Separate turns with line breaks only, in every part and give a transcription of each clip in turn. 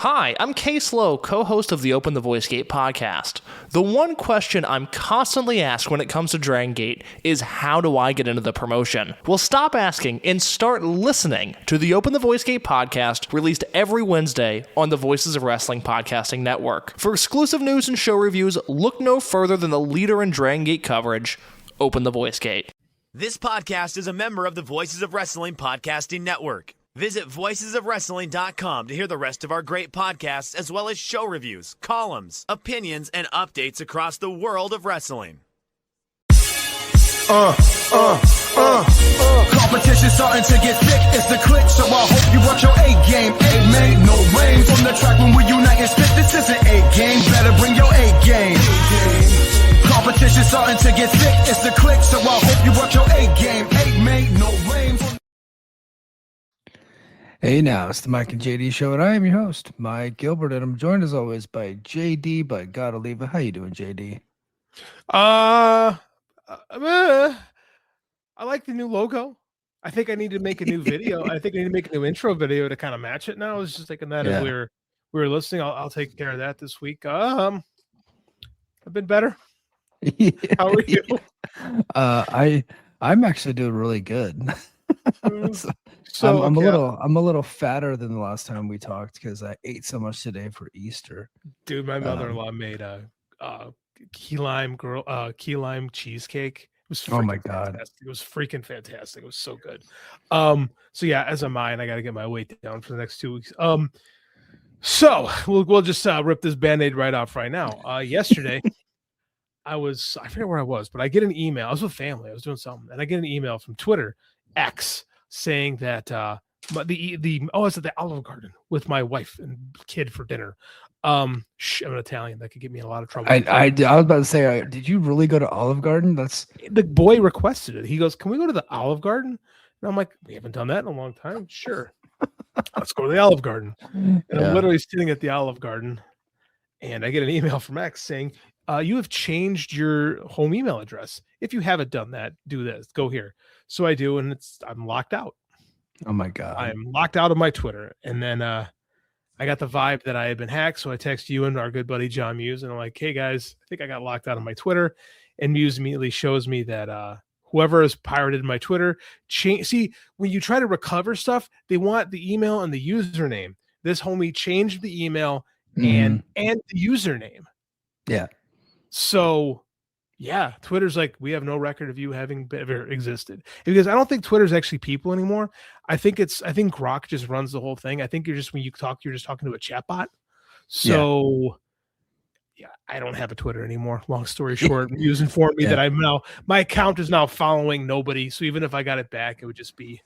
Hi, I'm Case Lowe, co-host of the Open the Voice Gate podcast. The one question I'm constantly asked when it comes to Dragon Gate is, how do I get into the promotion? Well, stop asking and start listening to the Open the Voice Gate podcast, released every Wednesday on the Voices of Wrestling podcasting network. For exclusive news and show reviews, look no further than the leader in Dragon Gate coverage, Open the Voice Gate.
This podcast is a member of the Voices of Wrestling podcasting network. Visit voicesofwrestling.com to hear the rest of our great podcasts, as well as show reviews, columns, opinions, and updates across the world of wrestling.
Competition starting to get thick, it's the click, so I hope you work your A game. A man, no rain from the track when we unite and spit. This isn't A game, better bring your A game. Competition starting to get thick, it's the click, so I hope you work your A game. A man, no rain from...
Hey now, it's the Mike and JD show, and I am your host, Mike Gilbert, and I'm joined as always by JD, but gotta leave it. How you doing, JD?
I like the new logo. I think I need to make a new video. I think I need to make a new intro video to kind of match it now. I was just thinking that as we were listening. I'll take care of that this week. I've been better.
Yeah.
How are you?
I'm actually doing really good.
So
I'm a little fatter than the last time we talked because I ate so much today for Easter.
Dude, my mother-in-law made a key lime cheesecake. It was
Oh my God.
fantastic. It was freaking fantastic. It was so good. So yeah, as am I, and I got to get my weight down for the next 2 weeks. So we'll just rip this Band-Aid right off right now. Yesterday, I forget where I was, but I get an email. I was with family. I was doing something, and I get an email from Twitter X saying that I was at the Olive Garden with my wife and kid for dinner. I'm an Italian. That could get me in a lot of trouble.
I was about to say, did you really go to Olive Garden? That's
the boy requested it. He goes, "Can we go to the Olive Garden?" And I'm like, "We haven't done that in a long time." Sure, let's go to the Olive Garden. And I'm literally sitting at the Olive Garden, and I get an email from X saying, "You have changed your home email address. If you haven't done that, do this. Go here." So I do, and I'm locked out.
Oh my God.
I'm locked out of my Twitter. And then I got the vibe that I had been hacked. So I text you and our good buddy John Muse, and I'm like, "Hey guys, I think I got locked out of my Twitter." And Muse immediately shows me that whoever has pirated my Twitter, see, when you try to recover stuff, they want the email and the username. This homie changed the email and the username. Yeah. So yeah, Twitter's like, "We have no record of you having ever existed," because I don't think Twitter's actually people anymore. I think Grok just runs the whole thing. I think when you talk, you're just talking to a chatbot. So yeah, I don't have a Twitter anymore. Long story short, Muse informed me that my account is now following nobody. So even if I got it back, it would just be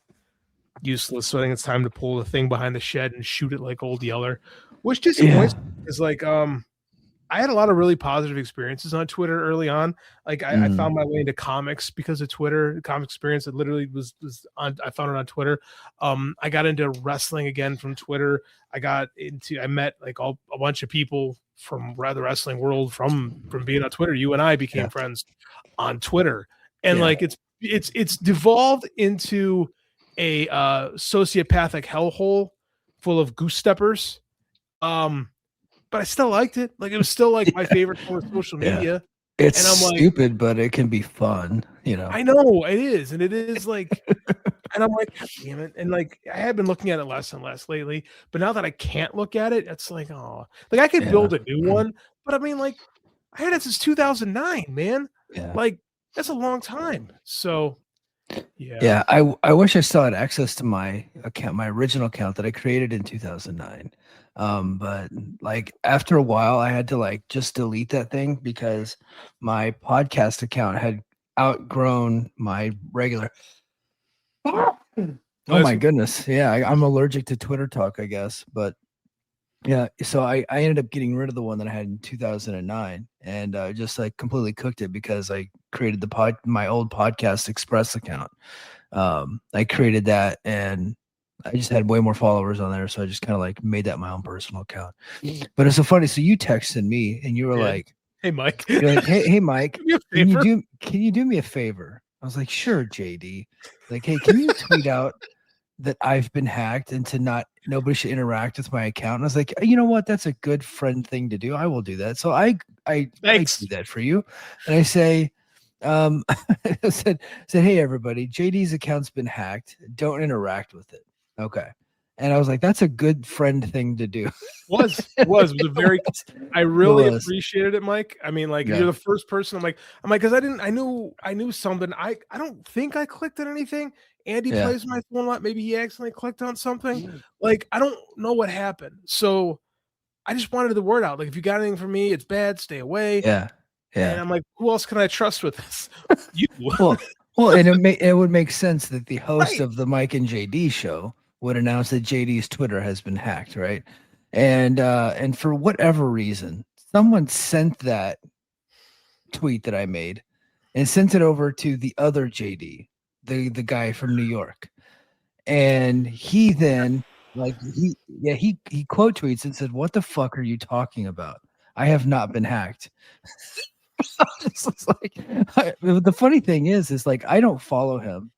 useless. So I think it's time to pull the thing behind the shed and shoot it like Old Yeller, which disappoints me. Is like, I had a lot of really positive experiences on Twitter early on. Like I found my way into comics because of Twitter. The comic experience that literally was on. I found it on Twitter. I got into wrestling again from Twitter. I met like a bunch of people from the wrestling world from being on Twitter. You and I became friends on Twitter, and like it's devolved into a sociopathic hellhole full of goose steppers. But I still liked it. Like, it was still like my favorite form of social media.
It's stupid, but it can be fun, you know.
I know it is, and it is like, and I'm like, "God damn it!" And like, I have been looking at it less and less lately. But now that I can't look at it, it's like, oh, like I could build a new one. But I mean, like, I had it since 2009, man. Yeah. Like, that's a long time. So.
Yeah, I wish I still had access to my account, my original account that I created in 2009. But like after a while, I had to like just delete that thing because my podcast account had outgrown my regular. Oh my goodness! Yeah, I'm allergic to Twitter talk, I guess. But yeah, so I ended up getting rid of the one that I had in 2009, and just like completely cooked it because I created my old Podcast Express account. I created that, and I just had way more followers on there, so I just kind of like made that my own personal account. But it's so funny. So you texted me, and you were like,
"Hey, Mike."
You're like, hey, Mike. Can you do me a favor? I was like, "Sure, JD." Like, hey, can you tweet out that I've been hacked and to not nobody should interact with my account. And I was like, you know what? That's a good friend thing to do. I will do that. So I
Thanks.
do that for you. And I say, I said, hey everybody, JD's account's been hacked. Don't interact with it. Okay. And I was like, that's a good friend thing to do.
was a very I really appreciated it, Mike. I mean, like,
Yeah.
you're the first person. I'm like, because I knew something. I don't think I clicked on anything. Andy plays my phone a lot. Maybe he accidentally clicked on something. Like, I don't know what happened. So I just wanted the word out. Like, if you got anything for me, it's bad, stay away.
Yeah.
And I'm like, who else can I trust with this? You.
Well, and it would make sense that the host of the Mike and JD show would announce that JD's Twitter has been hacked, right? And for whatever reason, someone sent that tweet that I made and sent it over to the other JD, the guy from New York. And he then he quote tweets and said, "What the fuck are you talking about? I have not been hacked." The funny thing is like I don't follow him.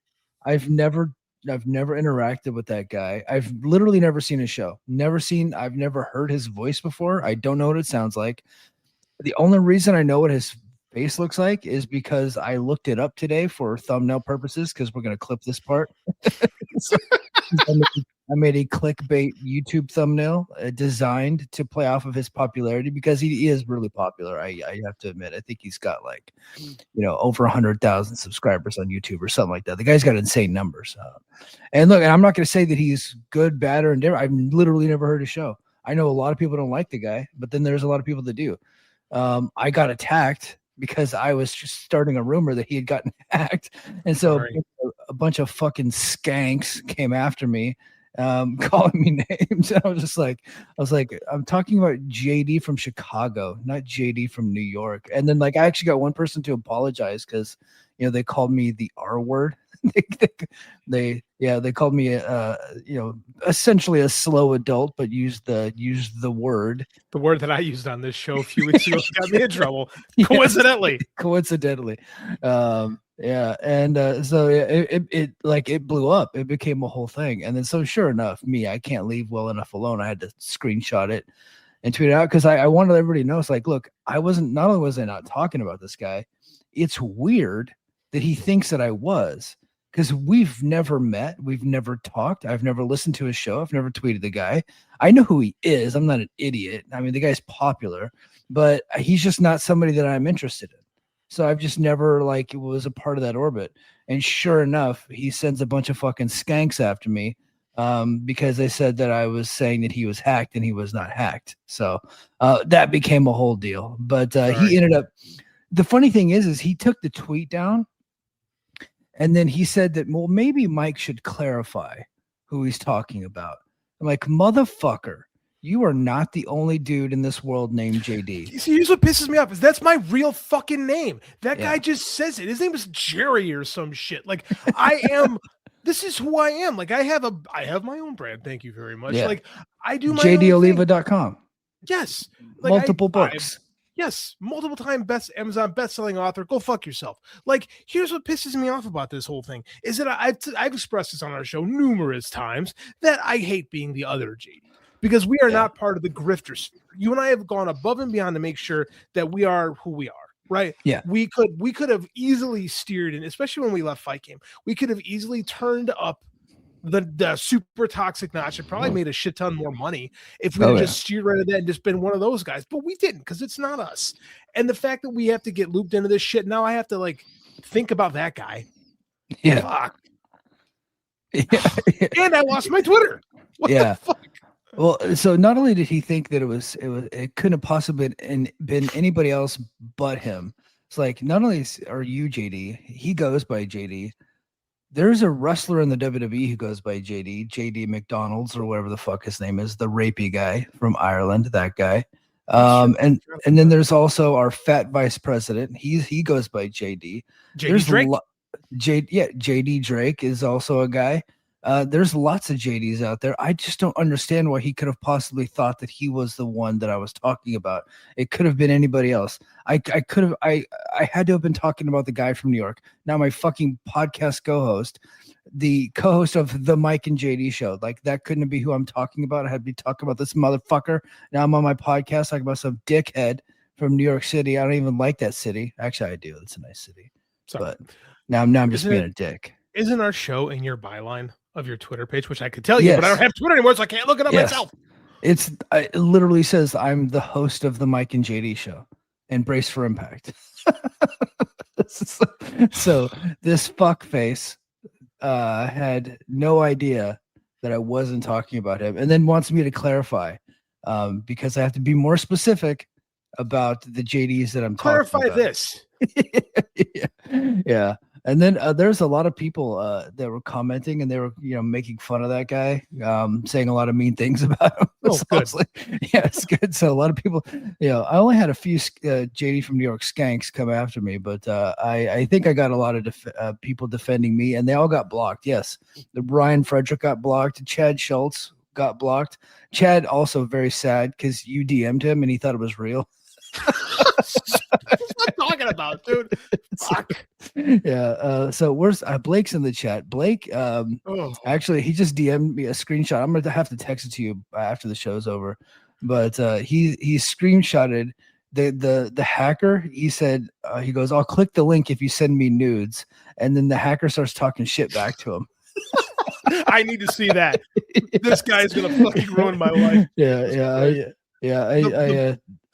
I've never interacted with that guy. I've literally never seen his show. I've never heard his voice before. I don't know what it sounds like. The only reason I know what his face looks like is because I looked it up today for thumbnail purposes because we're gonna clip this part. So, I made a clickbait YouTube thumbnail designed to play off of his popularity because he is really popular. I have to admit, I think he's got like, over 100,000 subscribers on YouTube or something like that. The guy's got insane numbers. And look, and I'm not going to say that he's good, bad, or indifferent. I've literally never heard his show. I know a lot of people don't like the guy, but then there's a lot of people that do. I got attacked because I was just starting a rumor that he had gotten hacked. And so a bunch of fucking skanks came after me, calling me names. And I was like, I'm talking about JD from Chicago, not JD from New York. And then like, I actually got one person to apologize because, they called me the R word. they called me essentially a slow adult, but used the word
that I used on this show a few weeks ago got me in trouble. Coincidentally. So it blew up. It became a whole thing. And then so sure enough, I can't leave well enough alone. I had to screenshot it and tweet it out because I wanted everybody to know. It's like, look, not only was I not talking about this guy, it's weird that he thinks that I was, because we've never met, we've never talked, I've never listened to his show, I've never tweeted the guy. I know who he is. I'm not an idiot. I mean, the guy's popular, but he's just not somebody that I'm interested in. So I've just never was a part of that orbit. And sure enough, he sends a bunch of fucking skanks after me because they said that I was saying that he was hacked and he was not hacked. So that became a whole deal. But he ended up. The funny thing is he took the tweet down. And then he said that, well, maybe Mike should clarify who he's talking about. I'm like, motherfucker, you are not the only dude in this world named JD. See, here's what pisses me off is that's my real fucking name. That guy just says it. His name is Jerry or some shit. Like, I am. This is who I am. Like, I have my own brand. Thank you very much. Yeah. Like, I do my
JDoliva.com.
Yes.
Like, multiple books.
Yes, multiple time Amazon best-selling author. Go fuck yourself. Like, here's what pisses me off about this whole thing is that I've expressed this on our show numerous times that I hate being the other JD because we are not part of the grifter sphere. You and I have gone above and beyond to make sure that we are who we are. Right.
Yeah.
We could have easily steered in, especially when we left Fight Game. We could have easily turned up the super toxic notch and probably made a shit ton more money if we had just steered right at that and just been one of those guys. But we didn't because it's not us. And the fact that we have to get looped into this shit now, I have to think about that guy.
Yeah.
Fuck. Yeah. And I lost my Twitter. What the fuck?
Well, so not only did he think that it couldn't have possibly been anybody else but him. It's like, not only are you JD, he goes by JD. There's a wrestler in the WWE who goes by JD McDonald's or whatever the fuck his name is, the rapey guy from Ireland, that guy. And then there's also our fat vice president. He goes by JD.
JD Drake.
JD Drake is also a guy. There's lots of JDs out there. I just don't understand why he could have possibly thought that he was the one that I was talking about. It could have been anybody else. I had to have been talking about the guy from New York. Now my fucking podcast co-host, the co-host of the Mike and JD show. Like, that couldn't be who I'm talking about. I had to be talking about this motherfucker. Now I'm on my podcast talking about some dickhead from New York City. I don't even like that city. Actually, I do. It's a nice city. But now I'm just being a dick.
Isn't our show in your byline of your Twitter page, which I could tell you, but I don't have Twitter anymore, so I can't look it up myself.
It literally says I'm the host of the Mike and JD show and Brace for Impact. So this fuckface had no idea that I wasn't talking about him, and then wants me to clarify because I have to be more specific about the JDs that I'm talking about.
Clarify this.
Yeah. And then there's a lot of people that were commenting, and they were, making fun of that guy, saying a lot of mean things about him.
Oh,
so
good.
It's good. So a lot of people, I only had a few JD from New York skanks come after me, but I think I got a lot of people defending me, and they all got blocked. Yes, the Brian Frederick got blocked. Chad Schultz got blocked. Chad also very sad because you DM'd him and he thought it was real.
What am I talking about, dude? Fuck.
Yeah. So where's Blake's in the chat? Blake, actually, he just DM'd me a screenshot. I'm gonna have to text it to you after the show's over. But he screenshotted the hacker. He said he goes, "I'll click the link if you send me nudes," and then the hacker starts talking shit back to him.
I need to see that. This guy's gonna fucking ruin my life.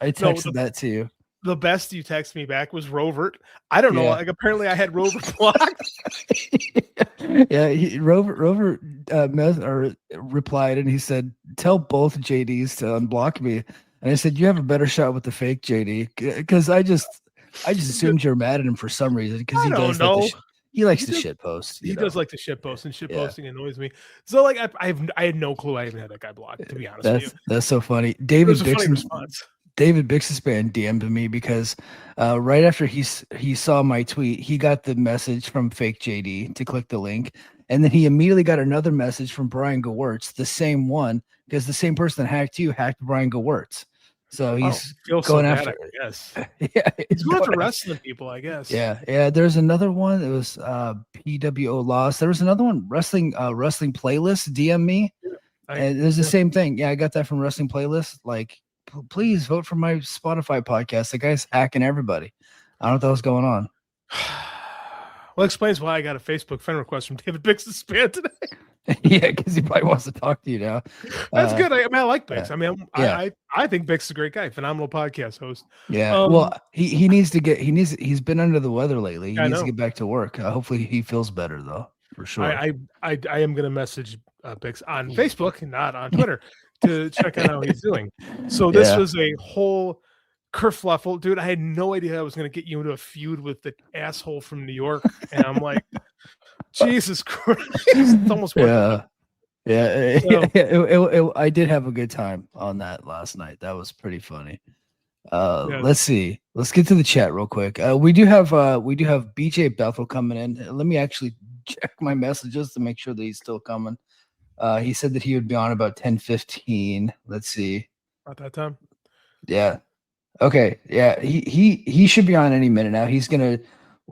I texted that to you.
The best you text me back was Rovert. I don't know. Like, apparently I had Rovert blocked.
Rover replied, and he said, "Tell both JDs to unblock me." And I said, "You have a better shot with the fake JD," because I just assumed you're mad at him for some reason, because he likes to shit post.
He does like to shit post, and shit posting annoys me. So like I had no clue I even had that guy blocked, to be honest with you.
That's so funny. David Bixenspan DM'd me because right after he saw my tweet, he got the message from fake JD to click the link, and then he immediately got another message from Brian Gewirtz, the same one, because the same person that hacked you hacked Brian Gewirtz. So he's going after.
Yes.
Yeah,
he's going after wrestling people, I guess.
Yeah. There's another one. It was PWO Lost. There was another one, wrestling playlist. DM me, and it was the same thing. Yeah, I got that from Wrestling Playlist. Like, please vote for my Spotify podcast. The guy's hacking everybody. I don't know what the hell's going on.
Well, explains why I got a Facebook friend request from David Bixenspan today.
Yeah, because he probably wants to talk to you now.
That's good. I like Bix. I think Bix is a great guy, phenomenal podcast host.
Yeah. Well, he needs to get. He's been under the weather lately. He needs to get back to work. Hopefully, he feels better though, for sure.
I am going to message Bix on Facebook, not on Twitter, to check out how he's doing. So this was a whole kerfluffle, dude. I had no idea I was going to get you into a feud with the asshole from New York, and I'm like, Jesus Christ, it's almost
I did have a good time on that last night. That was pretty funny. Let's see. Let's get to the chat real quick. We do have BJ Bethel coming in. Let me actually check my messages to make sure that he's still coming. He said that he would be on about 10:15. Let's see.
About that time.
Yeah. Okay. Yeah. He should be on any minute now. He's gonna.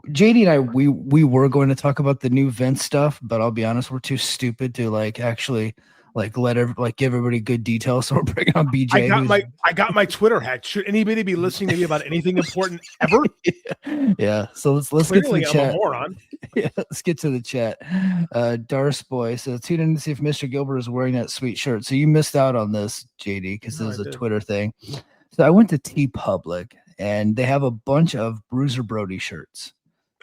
JD and I, we were going to talk about the new Vince stuff, but I'll be honest, we're too stupid to actually give everybody good details. So we're bringing on BJ.
I got my Twitter hacked. Should anybody be listening to me about anything important ever?
Yeah. So let's get to the chat.
I'm a moron.
Yeah, let's get to the chat. Darce Boy. So tune in to see if Mr. Gilbert is wearing that sweet shirt. So you missed out on this, JD, because this is a Twitter thing. So I went to TeePublic, and they have a bunch of Bruiser Brody shirts.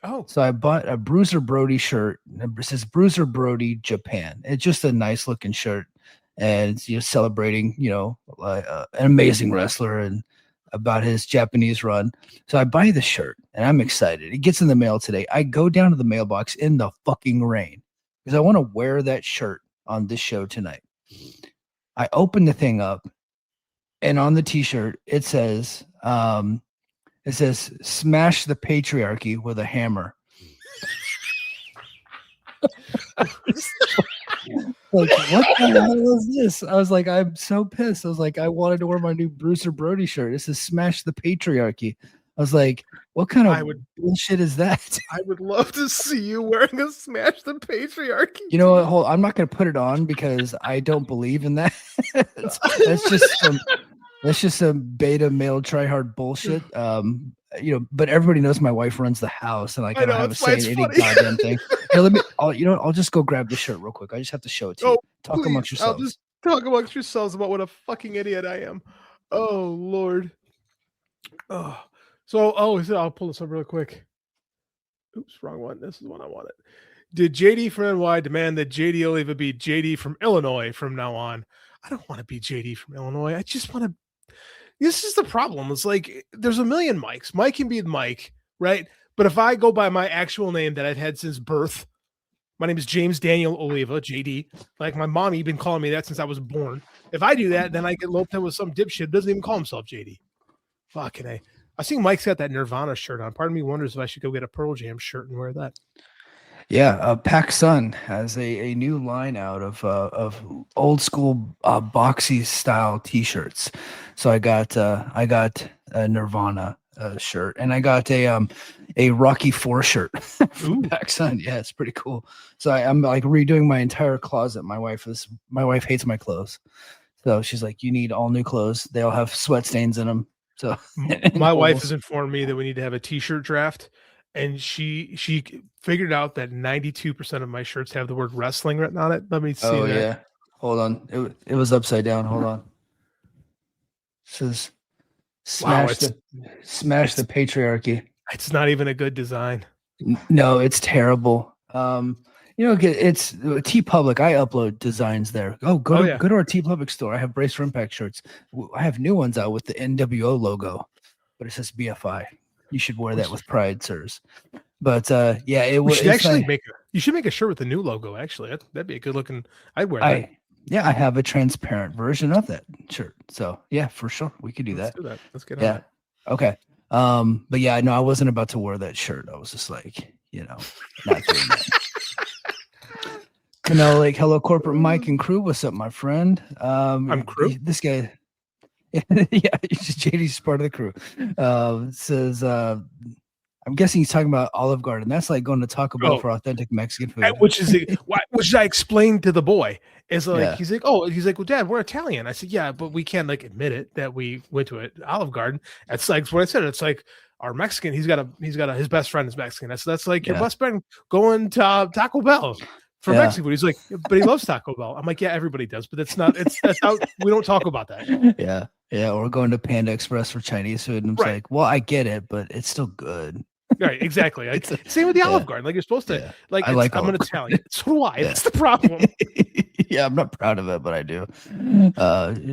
Oh,
so I bought a Bruiser Brody shirt. It says Bruiser Brody Japan. It's just a nice looking shirt, and it's celebrating, an amazing wrestler and about his Japanese run. So I buy the shirt, and I'm excited. It gets in the mail today. I go down to the mailbox in the fucking rain because I want to wear that shirt on this show tonight. I open the thing up, and on the T-shirt it says. It says, "Smash the patriarchy with a hammer." Like, what the hell is this? I was like, I'm so pissed. I was like, I wanted to wear my new Bruiser Brody shirt. This is Smash the Patriarchy. I was like, what kind of bullshit is that?
I would love to see you wearing a Smash the Patriarchy.
You know what? I'm not going to put it on because I don't believe in that. That's just some beta male tryhard bullshit. But everybody knows my wife runs the house, and like I don't have a say in any goddamn thing. Here, I'll just go grab the shirt real quick. I just have to show it to you. Talk amongst yourselves.
I'll just talk amongst yourselves about what a fucking idiot I am. Oh Lord. Oh. So I'll pull this up real quick. Oops, wrong one. This is the one I wanted. Did JD from NY demand that JD Oliva be JD from Illinois from now on? I don't want to be JD from Illinois. I just want to. This is the problem. It's like there's a million Mikes. Mike can be Mike, right? But if I go by my actual name that I've had since birth, my name is James Daniel Oliva, JD. Like my mommy been calling me that since I was born. If I do that, then I get loped in with some dipshit who doesn't even call himself JD. Fucking A. I see Mike's got that Nirvana shirt on. Part of me wonders if I should go get a Pearl Jam shirt and wear that.
Yeah, Pac Sun has a new line out of old school boxy style T-shirts. So I got a Nirvana shirt, and I got a Rocky IV shirt from Pac Sun. Yeah, it's pretty cool. So I'm like redoing my entire closet. My wife hates my clothes, so she's like, "You need all new clothes. They all have sweat stains in them." So
my wife has informed me that we need to have a T-shirt draft, and she figured out that 92% of my shirts have the word wrestling written on it. Let me see.
Oh that. Yeah, hold on. It was upside down. Hold on. It says smash the patriarchy.
It's not even a good design.
No, it's terrible. It's T Public. I upload designs there. Go to our T Public store. I have Brace for Impact shirts. I have new ones out with the NWO logo, but it says BFI. You should wear that with pride, sirs. But it was actually
you should make a shirt with the new logo. Actually, that'd be a good looking. I'd wear that.
I have a transparent version of that shirt. So yeah, for sure, we could do that.
Let's do that. Let's get on that.
Okay. But yeah, no, I wasn't about to wear that shirt. I was just like, not doing that. Canelo Lake, hello, corporate Mike and crew. What's up, my friend?
I'm crew.
This guy, JD's part of the crew. Says, I'm guessing he's talking about Olive Garden. That's like going to Taco Bell for authentic Mexican food.
Which I explained to the boy. He's like, well, Dad, we're Italian. I said, yeah, but we can't admit it that we went to Olive Garden. That's like what I said. It's like our Mexican. His best friend is Mexican. That's like your best friend going to Taco Bell for Mexican. He's like, but he loves Taco Bell. I'm like, yeah, everybody does, but that's how we don't talk about that.
Yeah. Or going to Panda Express for Chinese food. And I'm like, well, I get it, but it's still good.
Right, exactly. Same with the Olive Garden. Like you're supposed to I'm an Italian. So do I. That's the problem.
Yeah, I'm not proud of it, but I do.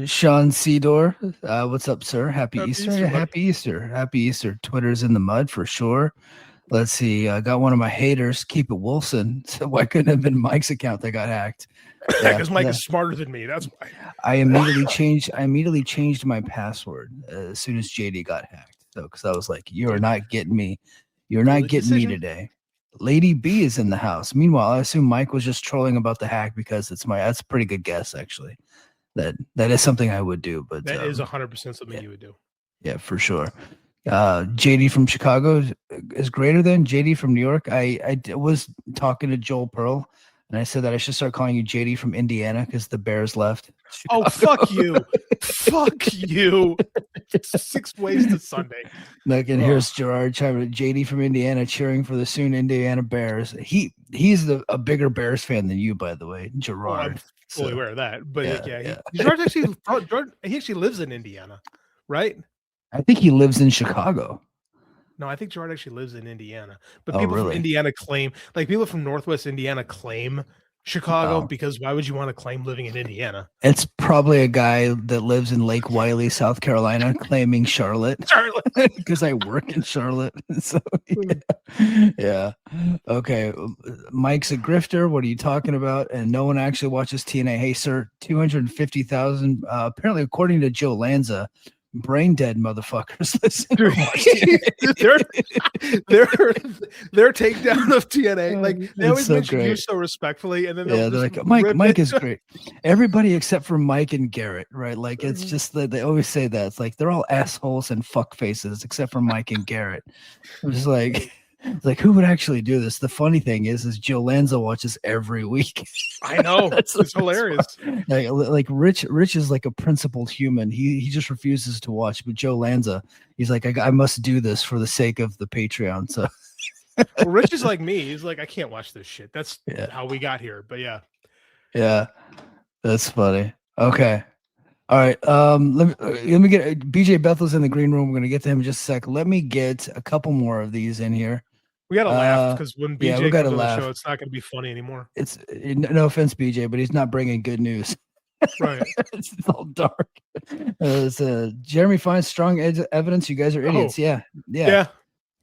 Sean Seedor, what's up, sir? Happy Easter. Yeah, happy Easter. Happy Easter. Twitter's in the mud for sure. Let's see. I got one of my haters, Keep It Wilson. So why couldn't it have been Mike's account that got hacked?
Because Mike is smarter than me. That's why.
I immediately changed my password as soon as JD got hacked. So because I was like, you are not getting me. You're not getting me today. Lady B is in the house. Meanwhile, I assume Mike was just trolling about the hack because that's a pretty good guess, actually. That is something I would do. But
that is 100% something you would do.
Yeah, for sure. JD from Chicago is greater than JD from New York. I was talking to Joel Pearl, and I said that I should start calling you JD from Indiana because the Bears left Chicago.
Oh, fuck you. Fuck you. 6 ways to Sunday.
Look, and here's Gerard chiming. JD from Indiana cheering for the soon Indiana Bears. He's a bigger Bears fan than you, by the way, Gerard.
I'm fully aware of that. But Gerard actually lives in Indiana, right?
I think he lives in Chicago.
No, I think Gerard actually lives in Indiana. But people from Indiana people from Northwest Indiana claim Chicago because why would you want to claim living in Indiana?
It's probably a guy that lives in Lake Wiley, South Carolina, claiming Charlotte. Because I work in Charlotte. So yeah. Okay. Mike's a grifter. What are you talking about? And no one actually watches TNA. Hey, sir, 250,000. Apparently, according to Joe Lanza, brain dead motherfuckers listen.
their takedown of TNA, like they always
so
mention you
great.
so respectfully, and then
Yeah, they're like Mike is great. Everybody except for Mike and Garrett, right? Like it's just that they always say that it's like they're all assholes and fuck faces except for Mike and Garrett. I'm just like. It's like, who would actually do this? The funny thing is Joe Lanza watches every week.
I know. It's hilarious.
Like Rich is like a principled human. He just refuses to watch. But Joe Lanza, he's like, I must do this for the sake of the Patreon. So
well, Rich is like me. He's like, I can't watch this shit. That's how we got here. But yeah.
Yeah. That's funny. Okay. All right. Let me get BJ Bethel's in the green room. We're gonna get to him in just a sec. Let me get a couple more of these in here.
We gotta laugh because when BJ
comes
on the show, it's not gonna be funny anymore.
It's no offense, BJ, but he's not bringing good news.
Right.
It's all dark. Jeremy finds strong evidence. You guys are idiots. Yeah.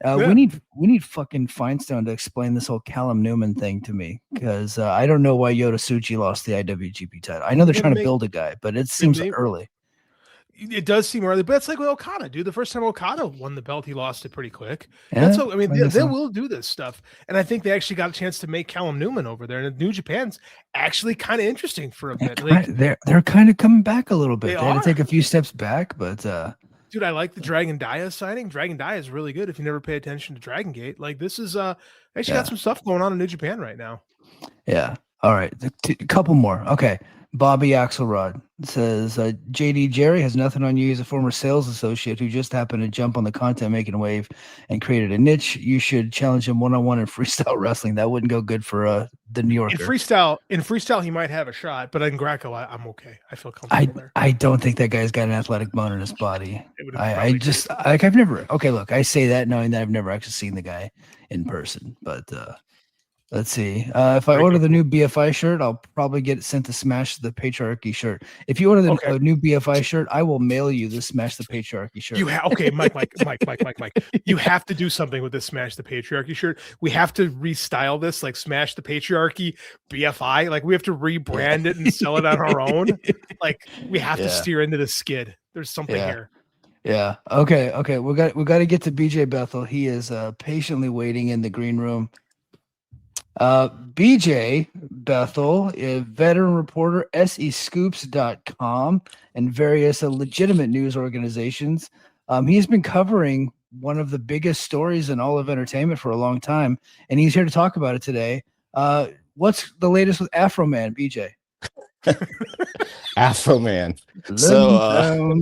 We need fucking Feinstein to explain this whole Callum Newman thing to me because I don't know why Yota Tsuchi lost the IWGP title. I know they're trying to build a guy, but it seems early.
It does seem early, but it's like with Okada, dude. The first time Okada won the belt, he lost it pretty quick.
Yeah,
they will do this stuff, and I think they actually got a chance to make Callum Newman over there. And New Japan's actually kind of interesting for a bit.
They're kind of coming back a little bit. They had to take a few steps back, but
dude, I like the Dragon Dia signing. Dragon Dia is really good if you never pay attention to Dragon Gate. Like this is actually got some stuff going on in New Japan right now.
Yeah. All right, a couple more. Okay. Bobby Axelrod says, JD Jerry has nothing on you. He's a former sales associate who just happened to jump on the content making wave and created a niche. You should challenge him one-on-one in freestyle wrestling. That wouldn't go good for the New Yorker.
In freestyle, he might have a shot, but in Greco, I'm okay. I feel comfortable there.
I don't think that guy's got an athletic bone in his body. I've never, okay, look, I say that knowing that I've never actually seen the guy in person, but let's see. If I order the new BFI shirt, I'll probably get it sent to Smash the Patriarchy shirt. If you order the new BFI shirt, I will mail you the Smash the Patriarchy shirt.
Mike. You have to do something with this Smash the Patriarchy shirt. We have to restyle this like Smash the Patriarchy BFI. Like we have to rebrand it and sell it on our own. Like we have to steer into the skid. There's something here.
Yeah. Okay. We got to get to BJ Bethel. He is patiently waiting in the green room. BJ Bethel, a veteran reporter, SEScoops.com, and various legitimate news organizations. He's been covering one of the biggest stories in all of entertainment for a long time, and he's here to talk about it today. What's the latest with Afro Man, BJ?
Afro Man. So,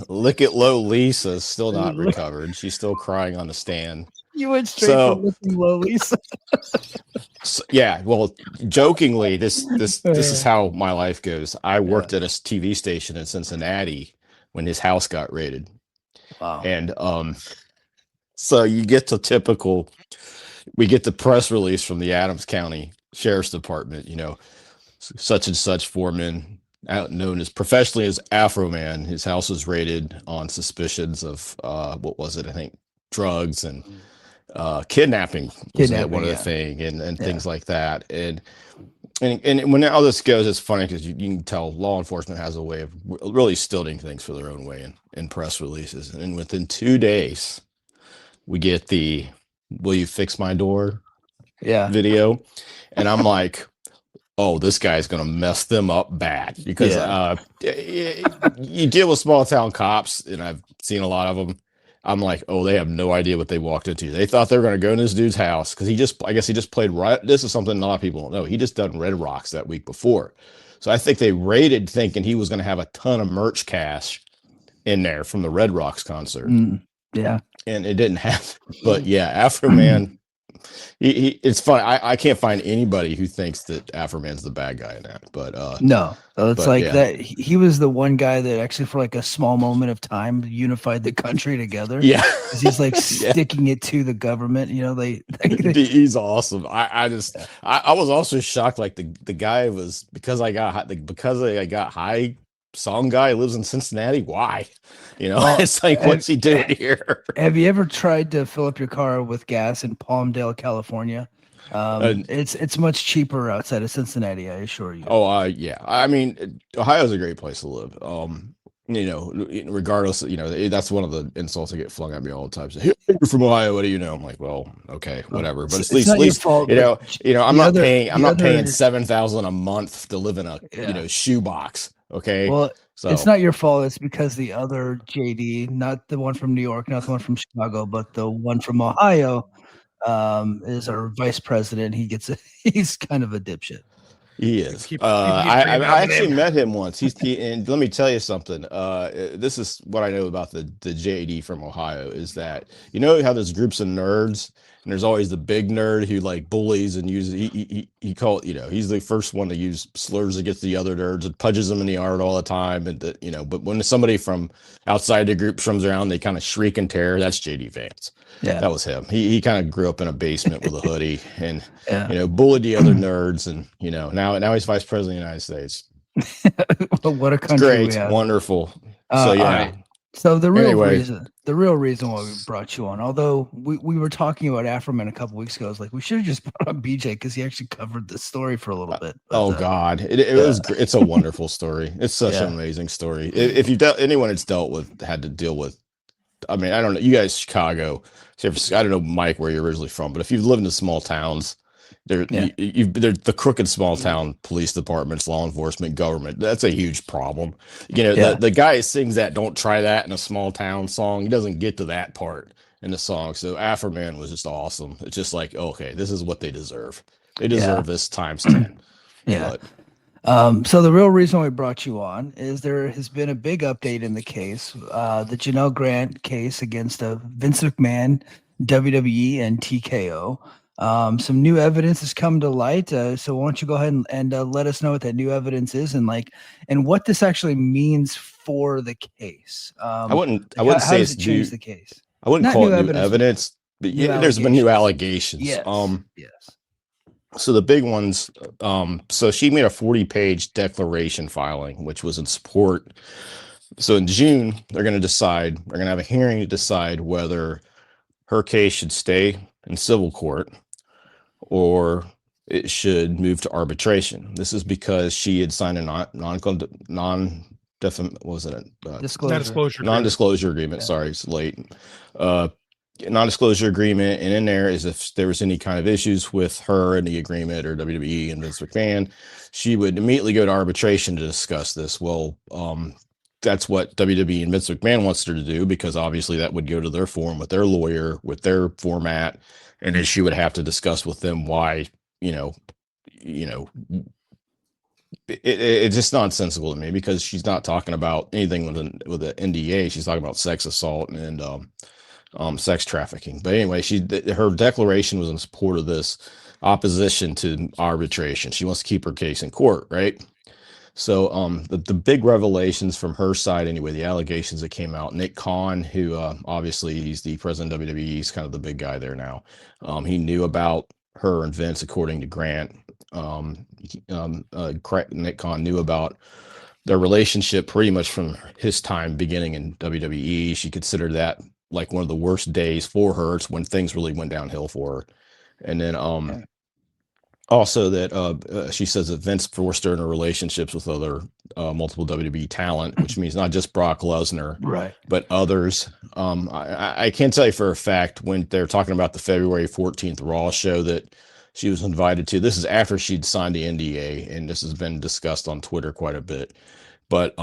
Lick It Low Lisa's still not recovered. She's still crying on the stand.
You went straight to Licking Low Lisa.
Well, jokingly, this is how my life goes. I worked at a TV station in Cincinnati when his house got raided.
Wow.
And so you get we get the press release from the Adams County Sheriff's Department, such and such foreman, known as professionally as Afro Man. His house was raided on suspicions of I think drugs and kidnapping was one of the thing and things like that. And when all this goes, it's funny because you can tell law enforcement has a way of really stilting things for their own way in press releases. And within 2 days, we get the "Will you fix my door?" video, and I'm like, oh, this guy's gonna mess them up bad because you deal with small town cops, and I've seen a lot of them. I'm like, oh, they have no idea what they walked into. They thought they were going to go in this dude's house because I guess he just played right. This is something a lot of people don't know. He just done Red Rocks that week before. So I think they raided thinking he was going to have a ton of merch cash in there from the Red Rocks concert.
Yeah.
And it didn't happen. But yeah, Afro Man, it's funny. I can't find anybody who thinks that Afro Man's the bad guy in that. But
no, it's that he was the one guy that actually for like a small moment of time unified the country together.
Yeah,
he's like sticking it to the government.
He's awesome. I was also shocked. Like the guy was because I got high. Song guy lives in Cincinnati. Why? It's like, what's he doing here?
Have you ever tried to fill up your car with gas in Palmdale, California? It's much cheaper outside of Cincinnati, I assure you.
Oh, yeah. I mean, Ohio's a great place to live. Regardless, that's one of the insults that get flung at me all the time. So, "Hey, you're from Ohio. What do you know?" I'm like, well, okay, whatever. But
It's not your fault. But
I'm
the
not
other,
paying. I'm
the
not paying
other,
$7,000 a month to live in a
yeah.
shoebox. Okay,
Well,
so
it's not your fault. It's because the other JD, not the one from New York, not the one from Chicago, but the one from Ohio, is our vice president. He's kind of a dipshit.
he is.
Keep bringing
I
out the
actually
name.
met him once. And let me tell you something. This is what I know about the JD from Ohio is that how there's groups of nerds, and there's always the big nerd who like bullies and uses he call he's the first one to use slurs against the other nerds and punches them in the arm all the time, and but when somebody from outside the group comes around, they kind of shriek in terror. That's JD Vance.
Yeah,
That was him. He kind of grew up in a basement with a hoodie and
yeah.
bullied the other nerds, and now he's vice president of the United States.
What a
It's
country we
great,
have.
wonderful.
All
So yeah.
right. So the real
Anyway.
reason why we brought you on, although we were talking about Afroman a couple weeks ago, I was like, we should have just brought on BJ because he actually covered the story for a little bit. But,
God, it's a wonderful story. It's such an
Yeah.
amazing story. If you anyone that's had to deal with, I mean, I don't know, you guys, Chicago, San Francisco, I don't know, Mike, where you're originally from, but if you've lived in small towns, they're the crooked small town police departments, law enforcement, government. That's a huge problem. The guy who sings that "Don't Try That" in a small town song, he doesn't get to that part in the song. So Afroman was just awesome. It's just like, okay, this is what they deserve. They deserve this times 10.
Yeah.
But,
so the real reason we brought you on is there has been a big update in the case, the Janel Grant case against Vince McMahon, WWE, and TKO. Some new evidence has come to light. So why don't you go ahead and let us know what that new evidence is and what this actually means for the case.
I wouldn't
how
say
does
it's
it change
new.
the case?
I wouldn't
Not
call
new
it new
evidence,
evidence, but
new
there's been new
allegations.
allegations.
Yes.
So the big ones, so she made a 40-page declaration filing, which was in support. So in June, they're going to have a hearing to decide whether her case should stay in civil court or it should move to arbitration. This is because she had signed a non-disclosure agreement.
Yeah.
Sorry, it's late. Non-disclosure agreement, and in there is if there was any kind of issues with her and the agreement or WWE and Vince McMahon, she would immediately go to arbitration to discuss this. Well, that's what WWE and Vince McMahon wants her to do, because obviously that would go to their forum with their lawyer, with their format, and then she would have to discuss with them why, it's just nonsensical to me, because she's not talking about anything with an NDA. She's talking about sex assault and sex trafficking. But anyway, her declaration was in support of this opposition to arbitration. She wants to keep her case in court, right? So the big revelations from her side, anyway, the allegations that came out, Nick Khan, who obviously he's the president of WWE, he's kind of the big guy there now. He knew about her and Vince, according to Grant. Nick Khan knew about their relationship pretty much from his time beginning in WWE. She considered that like one of the worst days for her. It's when things really went downhill for her. And then also that she says that Vince forced her into relationships with other multiple WWE talent, which means not just Brock Lesnar,
Right,
but others. I can't tell you for a fact when they're talking about the February 14th Raw show that she was invited to. This is after she'd signed the NDA, and this has been discussed on Twitter quite a bit. But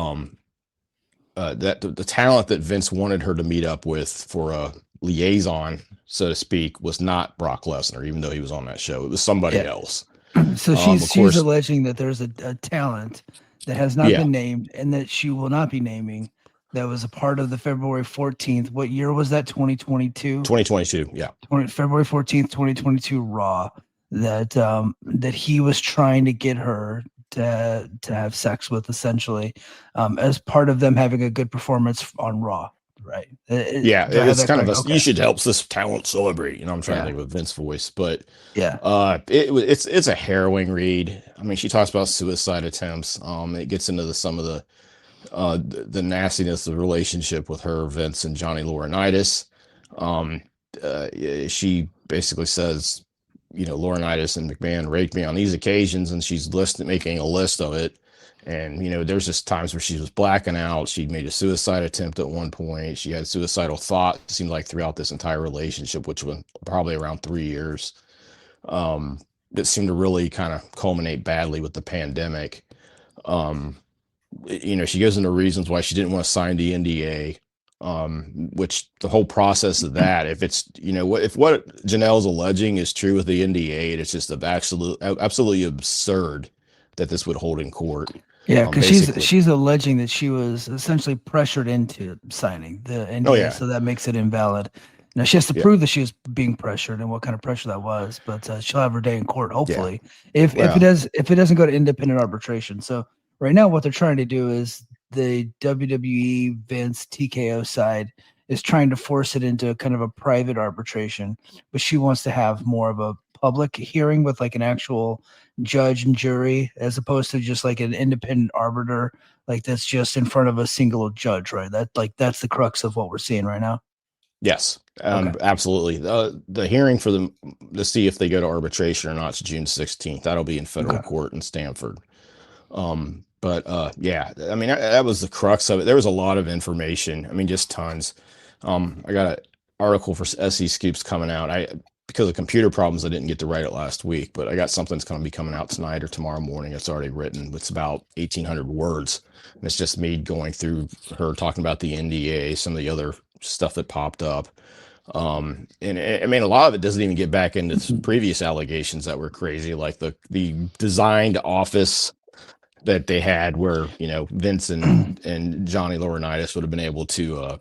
that the talent that Vince wanted her to meet up with for a liaison, so to speak, was not Brock Lesnar, even though he was on that show. It was somebody else.
So she's alleging that there's a talent that has not been named and that she will not be naming that was a part of the February 14th. What year was that? 2022?
2022, yeah.
February 14th, 2022 Raw, that he was trying to get her to have sex with, essentially, as part of them having a good performance on Raw. Right.
It's kind of you should help this talent celebrate. I'm trying to think of a Vince voice, but it's a harrowing read. I mean, she talks about suicide attempts. It gets into some of the nastiness of the relationship with her, Vince, and Johnny Laurinaitis. She basically says Laurinaitis and McMahon raped me on these occasions, and she's making a list of it. And, there's just times where she was blacking out. She made a suicide attempt at one point. She had suicidal thoughts, it seemed like, throughout this entire relationship, which was probably around 3 years. That seemed to really kind of culminate badly with the pandemic. She goes into reasons why she didn't want to sign the NDA, which the whole process of that, if it's, if what Janelle's alleging is true with the NDA, it's just absolutely absurd that this would hold in court.
Yeah, because she's alleging that she was essentially pressured into signing the NDA,
Oh, yeah.
so that makes it invalid. Now she has to prove that she was being pressured and what kind of pressure that was, but she'll have her day in court, hopefully, if it doesn't go to independent arbitration. So right now, what they're trying to do is the WWE Vince TKO side is trying to force it into kind of a private arbitration, but she wants to have more of a public hearing with like an actual judge and jury, as opposed to just like an independent arbiter, like that's just in front of a single judge, right? That's the crux of what we're seeing right now.
Yes,
Okay.
absolutely. The hearing for them to see if they go to arbitration or not is June 16th. That'll be in federal court in Stamford. Yeah, I mean, that was the crux of it. There was a lot of information. I mean, just tons. I got an article for SE Scoops coming out. Because of computer problems, I didn't get to write it last week, but I got something that's going to be coming out tonight or tomorrow morning. It's already written. It's about 1,800 words. And it's just me going through her talking about the NDA, some of the other stuff that popped up. And I mean, a lot of it doesn't even get back into some previous allegations that were crazy, like the designed office that they had where, Vince and Johnny Laurinaitis would have been able to,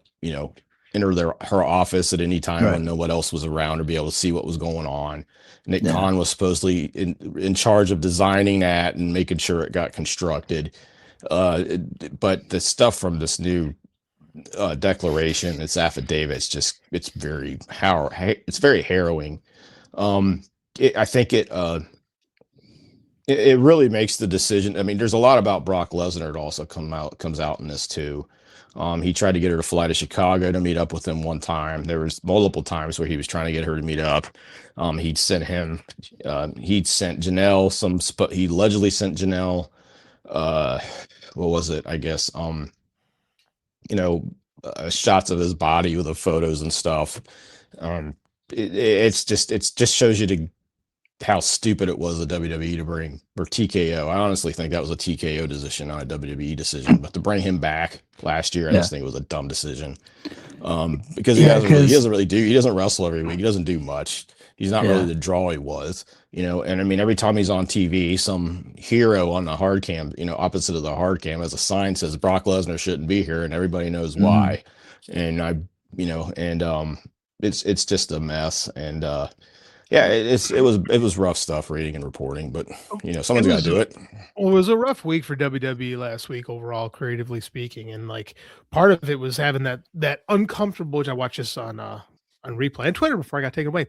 enter her office at any time when no one else was around to be able to see what was going on. Nick Khan was supposedly in charge of designing that and making sure it got constructed. But the stuff from this new declaration, this affidavit, it's very harrowing. I think it really makes the decision. I mean, there's a lot about Brock Lesnar that also comes out in this too. He tried to get her to fly to Chicago to meet up with him one time. There was multiple times where he was trying to get her to meet up. He'd sent Janelle he allegedly sent Janelle, what was it? I guess, shots of his body with the photos and stuff. It just shows you how stupid it was of WWE to bring, or TKO. I honestly think that was a TKO decision, not a WWE decision. But to bring him back last year, I just think it was a dumb decision. Because he doesn't wrestle every week. He doesn't do much. He's not really the draw he was, and I mean, every time he's on TV, some hero on the hard cam, opposite of the hard cam, has a sign says Brock Lesnar shouldn't be here, and everybody knows why. And it's just a mess. And it was rough stuff reading and reporting, but someone's got to do it.
Well, it was a rough week for WWE last week overall, creatively speaking, and like part of it was having that uncomfortable. Which I watched this on replay and Twitter before I got taken away.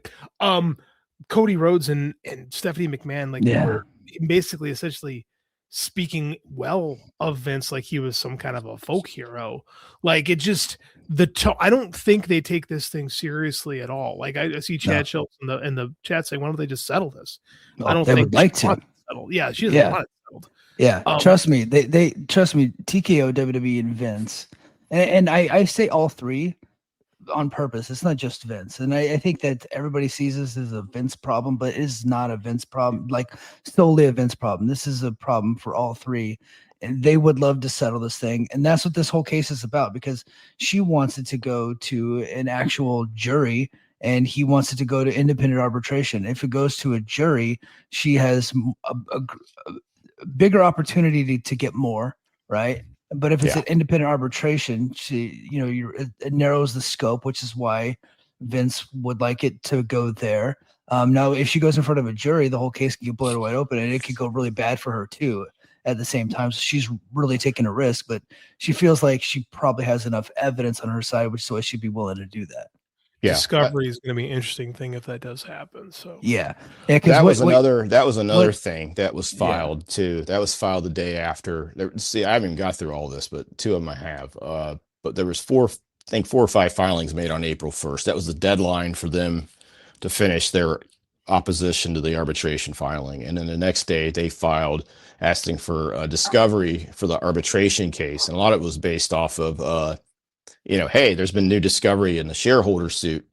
Cody Rhodes and Stephanie McMahon were basically essentially speaking well of Vince like he was some kind of a folk hero. Like it just I don't think they take this thing seriously at all. Like I see Chad Schultz in the chat saying, "Why don't they just settle this?"
I don't think they would like to.
Yeah, she doesn't want it settled.
Yeah, trust me. They trust me. TKO, WWE, and Vince, and I say all three on purpose. It's not just Vince, and I think that everybody sees this as a Vince problem, but it is not a Vince problem, like solely a Vince problem. This is a problem for all three, and they would love to settle this thing, and that's what this whole case is about, because she wants it to go to an actual jury and he wants it to go to independent arbitration. If it goes to a jury, she has a bigger opportunity to get more, right? But if it's an independent arbitration, it narrows the scope, which is why Vince would like it to go there. Now, if she goes in front of a jury, the whole case can get blown wide open, and it could go really bad for her too at the same time. So she's really taking a risk, but she feels like she probably has enough evidence on her side, which is why she'd be willing to do that.
Yeah.
Discovery is going to be an interesting thing if that does happen. So
that was another thing that was filed too. That was filed the day after. See, I haven't got through all this, but two of them I have. But there was 4 or 5 filings made on April 1st. That was the deadline for them to finish their opposition to the arbitration filing. And then the next day they filed asking for discovery for the arbitration case. And a lot of it was based off of, hey, there's been new discovery in the shareholder suit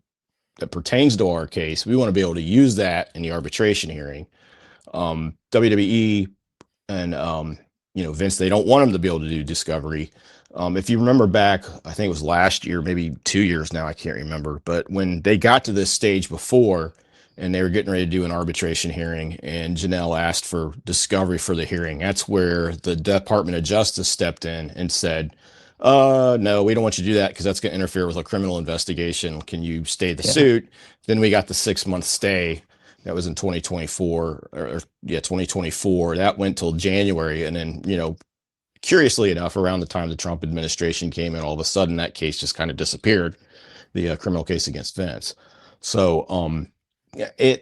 that pertains to our case. We want to be able to use that in the arbitration hearing. WWE and Vince, they don't want him to be able to do discovery. If you remember back, I think it was last year, maybe 2 years now, I can't remember, but when they got to this stage before and they were getting ready to do an arbitration hearing and Janel asked for discovery for the hearing, that's where the Department of Justice stepped in and said, no, we don't want you to do that because that's going to interfere with a criminal investigation. Can you stay the suit? Then we got the 6-month stay. That was in 2024 2024. That went till January. And then, curiously enough, around the time the Trump administration came in, all of a sudden that case just kind of disappeared, the criminal case against Vince. So I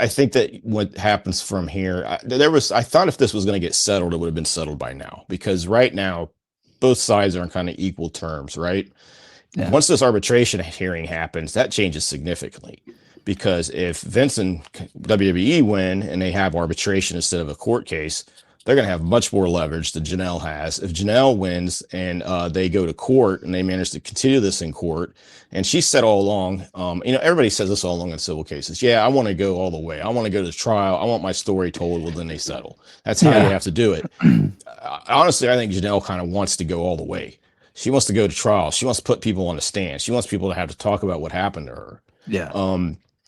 think that what happens from here, I thought if this was going to get settled, it would have been settled by now, because right now both sides are on kind of equal terms, right? Yeah. Once this arbitration hearing happens, that changes significantly, because if Vince and WWE win and they have arbitration instead of a court case, they're going to have much more leverage than Janel has. If Janel wins and they go to court and they manage to continue this in court, and she said all along, everybody says this all along in civil cases. Yeah, I want to go all the way. I want to go to trial. I want my story told. Well, then they settle. That's how you have to do it. Honestly, I think Janel kind of wants to go all the way. She wants to go to trial. She wants to put people on the stand. She wants people to have to talk about what happened to her. Yeah.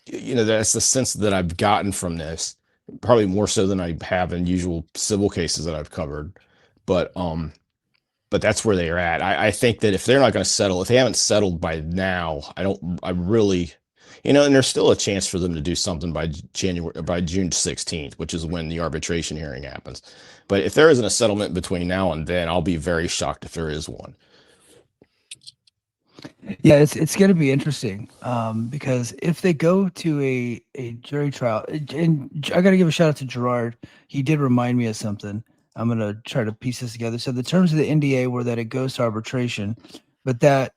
That's the sense that I've gotten from this, probably more so than I have in usual civil cases that I've covered. But that's where they are at. I think that if they're not going to settle, if they haven't settled by now, I really, and there's still a chance for them to do something by June 16th, which is when the arbitration hearing happens. But if there isn't a settlement between now and then, I'll be very shocked if there is one.
Yeah, it's going to be interesting because if they go to a jury trial, and I got to give a shout out to Gerard. He did remind me of something. I'm going to try to piece this together. So the terms of the NDA were that it goes to arbitration, but that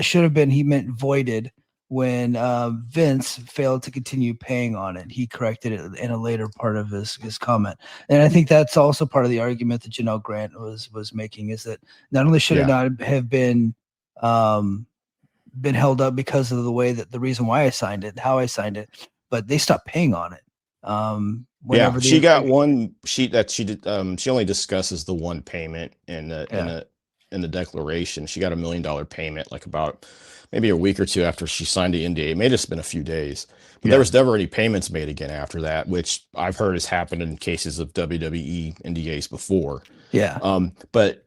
should have been, he meant voided when Vince failed to continue paying on it. He corrected it in a later part of his comment. And I think that's also part of the argument that Janel Grant was making, is that not only should it not have been held up because of the reason why I signed it, how I signed it, but they stopped paying on it.
She got one sheet that she did. She only discusses the one payment in the declaration. She got $1 million payment like about maybe a week or two after she signed the NDA. It may have just been a few days. But there was never any payments made again after that, which I've heard has happened in cases of WWE NDAs before. Yeah. But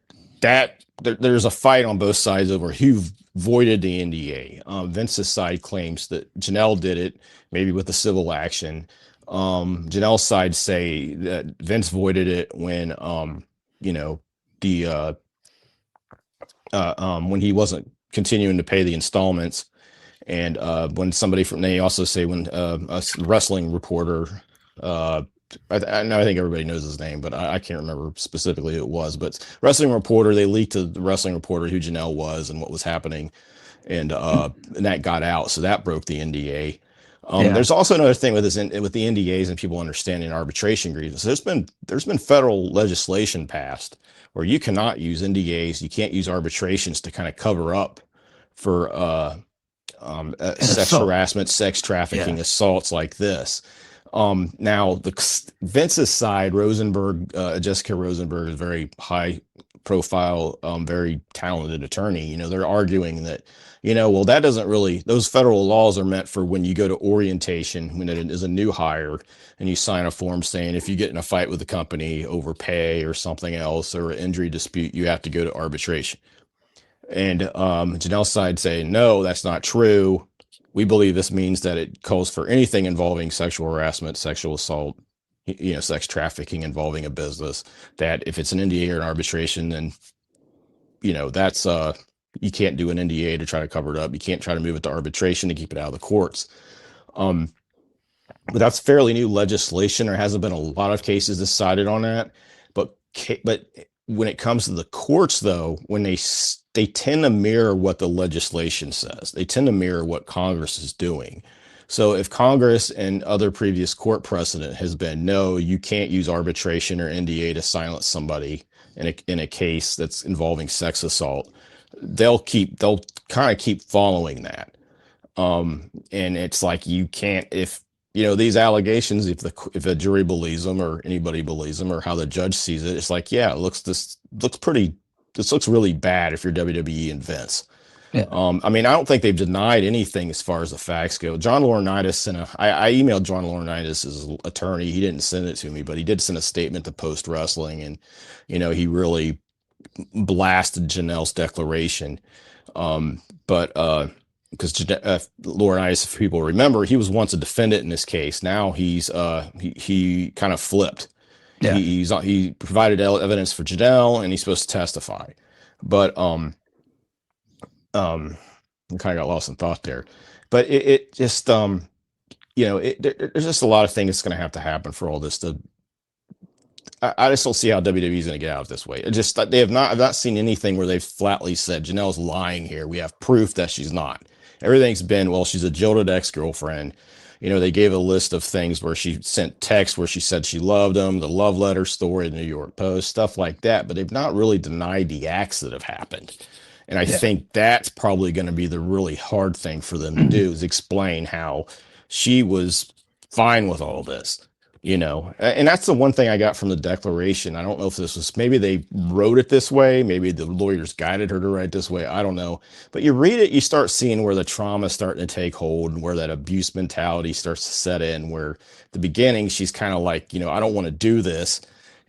there's a fight on both sides over who voided the NDA. Vince's side claims that Janel did it, maybe with a civil action. Janel's side say that Vince voided it when when he wasn't continuing to pay the installments, and when somebody from, they also say when a wrestling reporter, I think everybody knows his name, but I can't remember specifically who it was, but wrestling reporter, they leaked to the wrestling reporter who Janel was and what was happening, and that got out, so that broke the NDA. There's also another thing with the NDAs and people understanding arbitration grievances. There's been federal legislation passed where you cannot use NDAs, you can't use arbitrations to kind of cover up for sex harassment, sex trafficking, assaults like this. Now Vince's side, Jessica Rosenberg, is a very high profile, very talented attorney. They're arguing that, that doesn't really, those federal laws are meant for when you go to orientation, when it is a new hire and you sign a form saying if you get in a fight with the company over pay or something else or an injury dispute, you have to go to arbitration. And Janel's side say, no, that's not true. We believe this means that it calls for anything involving sexual harassment, sexual assault, sex trafficking involving a business, that if it's an NDA or an arbitration, then, that's, you can't do an NDA to try to cover it up. You can't try to move it to arbitration to keep it out of the courts. But that's fairly new legislation. There hasn't been a lot of cases decided on that. But when it comes to the courts, though, when they they tend to mirror what the legislation says. They tend to mirror what Congress is doing. So if Congress and other previous court precedent has been, no, you can't use arbitration or NDA to silence somebody in a case that's involving sex assault, they'll kind of keep following that. And it's like, you can't, if these allegations, if a jury believes them or anybody believes them or how the judge sees it, it's like, yeah, this looks really bad if you're WWE and Vince.
Yeah.
I mean, I don't think they've denied anything as far as the facts go. John Laurinaitis I emailed John Laurinaitis' attorney. He didn't send it to me, but he did send a statement to Post Wrestling, and he really blasted Janel's declaration. But because Laurinaitis, if people remember, he was once a defendant in this case. Now he kind of flipped.
Yeah.
He provided evidence for Janel, and he's supposed to testify. But I kind of got lost in thought there. But it just there's just a lot of things that's going to have to happen for all this to. I just don't see how WWE is going to get out this way. It just I've not seen anything where they've flatly said Janel's lying here. We have proof that she's not. Everything's been, well, she's a jilted ex-girlfriend. They gave a list of things where she sent texts where she said she loved him, the love letter story, the New York Post, stuff like that. But they've not really denied the acts that have happened. And I think that's probably going to be the really hard thing for them to do, is explain how she was fine with all this. And that's the one thing I got from the declaration. I don't know if this was, maybe they wrote it this way, maybe the lawyers guided her to write this way, I don't know. But you read it, you start seeing where the trauma is starting to take hold and where that abuse mentality starts to set in, where at the beginning she's kind of like, I don't want to do this.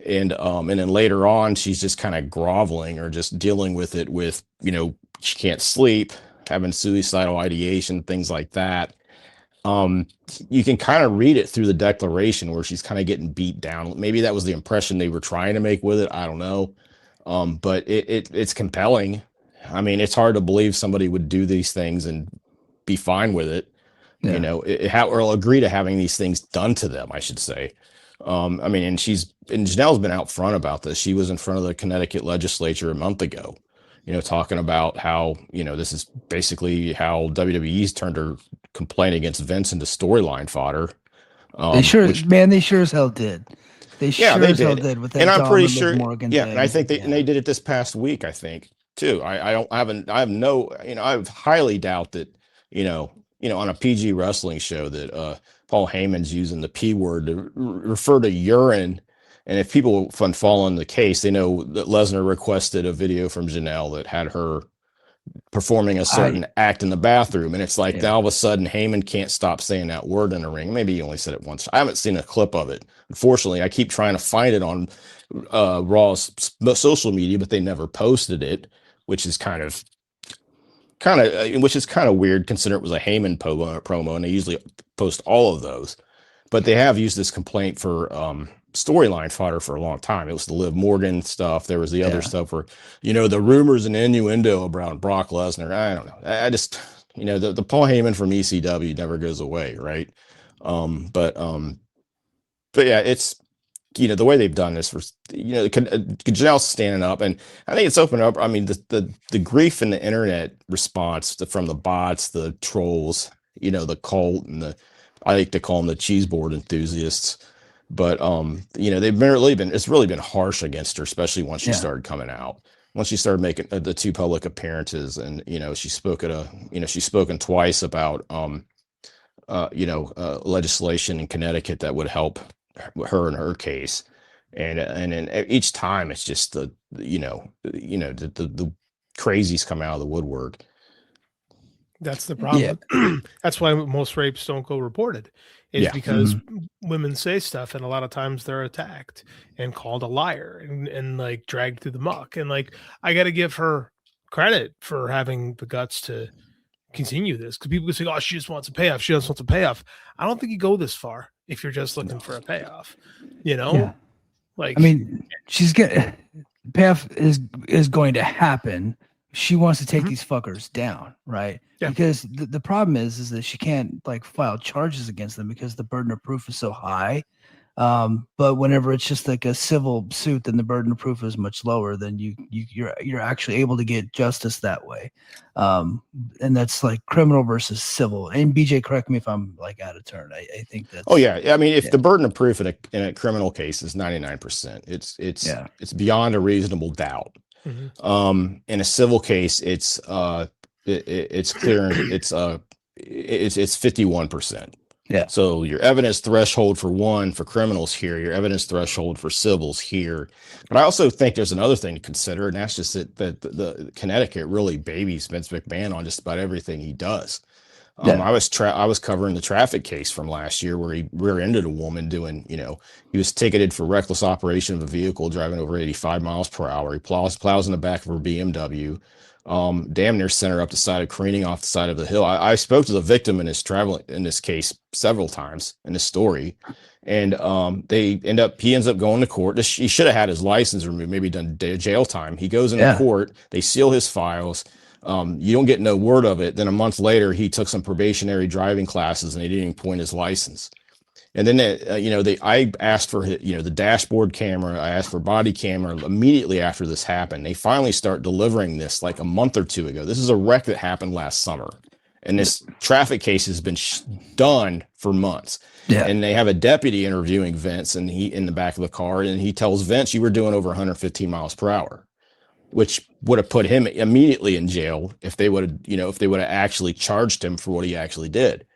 And then later on, she's just kind of groveling or just dealing with it with, she can't sleep, having suicidal ideation, things like that. You can kind of read it through the declaration where she's kind of getting beat down. Maybe that was the impression they were trying to make with it. I don't know. But it's compelling. I mean, it's hard to believe somebody would do these things and be fine with it. Yeah. Or agree to having these things done to them, I should say. I mean, and Janel's been out front about this. She was in front of the Connecticut legislature a month ago, talking about how, this is basically how WWE's turned her complaint against Vince into storyline fodder.
They sure as hell did. They as hell did with that.
And I'm pretty sure,
Morgan
yeah,
thing.
and I think they did it this past week, I think, too. I highly doubt that, on a PG wrestling show that Paul Heyman's using the P word to refer to urine. And if people from following the case, they know that Lesnar requested a video from Janel that had her performing a certain act in the bathroom. And it's like, now all of a sudden Heyman can't stop saying that word in the ring. Maybe he only said it once. I haven't seen a clip of it. Unfortunately, I keep trying to find it on Raw's social media, but they never posted it, which is kind of weird considering it was a Heyman promo, and they usually post all of those. But they have used this complaint for storyline fodder for a long time. It was the Liv Morgan stuff. There was the other stuff where, the rumors and innuendo around Brock Lesnar. I don't know. I just, the Paul Heyman from ECW never goes away, right? But yeah, it's, the way they've done this for, Janel's standing up, and I think it's opened up. I mean, the grief in the internet response from the bots, the trolls, the cult, and I like to call them the cheese board enthusiasts. But it's really been harsh against her, especially once she started coming out. Once she started making the two public appearances, and she's spoken twice about legislation in Connecticut that would help her in her case, and each time it's just the crazies come out of the woodwork.
That's the problem. Yeah. That's why most rapes don't go reported. Is because women say stuff, and a lot of times they're attacked and called a liar and like dragged through the muck. And like, I got to give her credit for having the guts to continue this, because people can say, "Oh, she just wants a payoff. She just wants a payoff." I don't think you go this far if you're just looking for a payoff. Like, I
mean, payoff is going to happen. She wants to take these fuckers down, right? Yeah. Because the problem is that she can't like file charges against them because the burden of proof is so high. But whenever it's just like a civil suit, then the burden of proof is much lower. Then you're actually able to get justice that way. And that's like criminal versus civil. And BJ, correct me if I'm like out of turn. I think that's.
Oh yeah, I mean, if the burden of proof in a criminal case is 99%, it's beyond a reasonable doubt. In a civil case, it's clear. It's 51%.
Yeah.
So your evidence threshold for criminals here, your evidence threshold for civils here. But I also think there's another thing to consider, and that's just that the Connecticut really babies Vince McMahon on just about everything he does. I was covering the traffic case from last year where he rear-ended a woman doing, he was ticketed for reckless operation of a vehicle driving over 85 miles per hour. He plows in the back of her BMW. Damn near sent her up the side of careening off the side of the hill. I spoke to the victim in this case several times in this story, and he ends up going to court. He should have had his license removed, maybe done jail time. He goes into court, they seal his files. You don't get no word of it. Then a month later, he took some probationary driving classes and he didn't even point his license. And then, I asked for, the dashboard camera. I asked for body camera immediately after this happened. They finally start delivering this like a month or two ago. This is a wreck that happened last summer. And this traffic case has been done for months. Yeah. And they have a deputy interviewing Vince and he in the back of the car. And he tells Vince, you were doing over 115 miles per hour, which would have put him immediately in jail if they would have, actually charged him for what he actually did.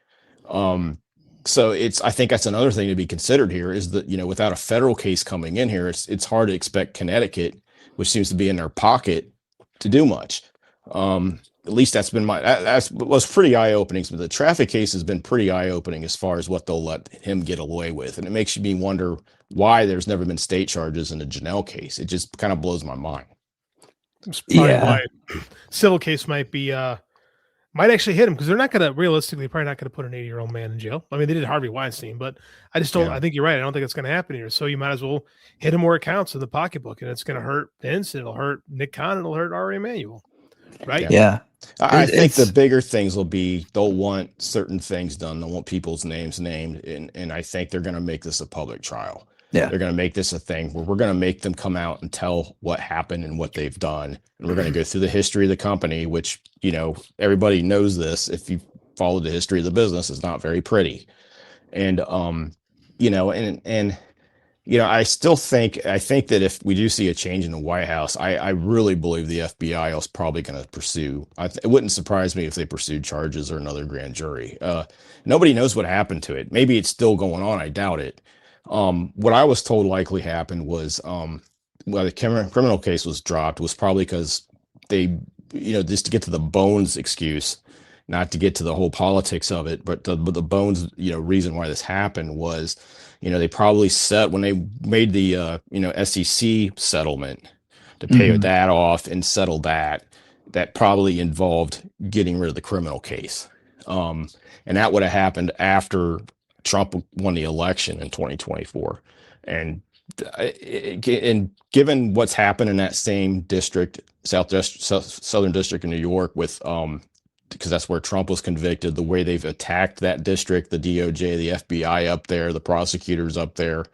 So I think that's another thing to be considered here is that, without a federal case coming in here, it's hard to expect Connecticut, which seems to be in their pocket, to do much. At least that's been was pretty eye-opening. But the traffic case has been pretty eye-opening as far as what they'll let him get away with. And it makes me wonder why there's never been state charges in the Janel case. It just kind of blows my mind.
It's probably why civil case might actually hit him because they're not going to realistically probably not going to put an 80-year-old man in jail. I mean, they did Harvey Weinstein, but I just don't. I think you're right. I don't think it's going to happen here. So you might as well hit him where it counts in the pocketbook, and it's going to hurt Vince. It'll hurt Nick Khan. It'll hurt Ari Emanuel. Right?
Yeah.
I think the bigger things will be they'll want certain things done. They'll want people's names named, and I think they're going to make this a public trial. Yeah. They're going to make this a thing where we're going to make them come out and tell what happened and what they've done. And we're going to go through the history of the company, which, everybody knows this. If you follow the history of the business, it's not very pretty. And, I still think that if we do see a change in the White House, I really believe the FBI is probably going to pursue. It wouldn't surprise me if they pursued charges or another grand jury. Nobody knows what happened to it. Maybe it's still going on. I doubt it. What I was told likely happened was, the criminal case was dropped was probably because they, just to get to the bones excuse, not to get to the whole politics of it, but the bones, reason why this happened was, they probably when they made the, SEC settlement to pay that off and settle that probably involved getting rid of the criminal case. And that would have happened after Trump won the election in 2024. And given what's happened in that same district, Southern District in New York with, because that's where Trump was convicted, the way they've attacked that district, the DOJ, the FBI up there, the prosecutors up there,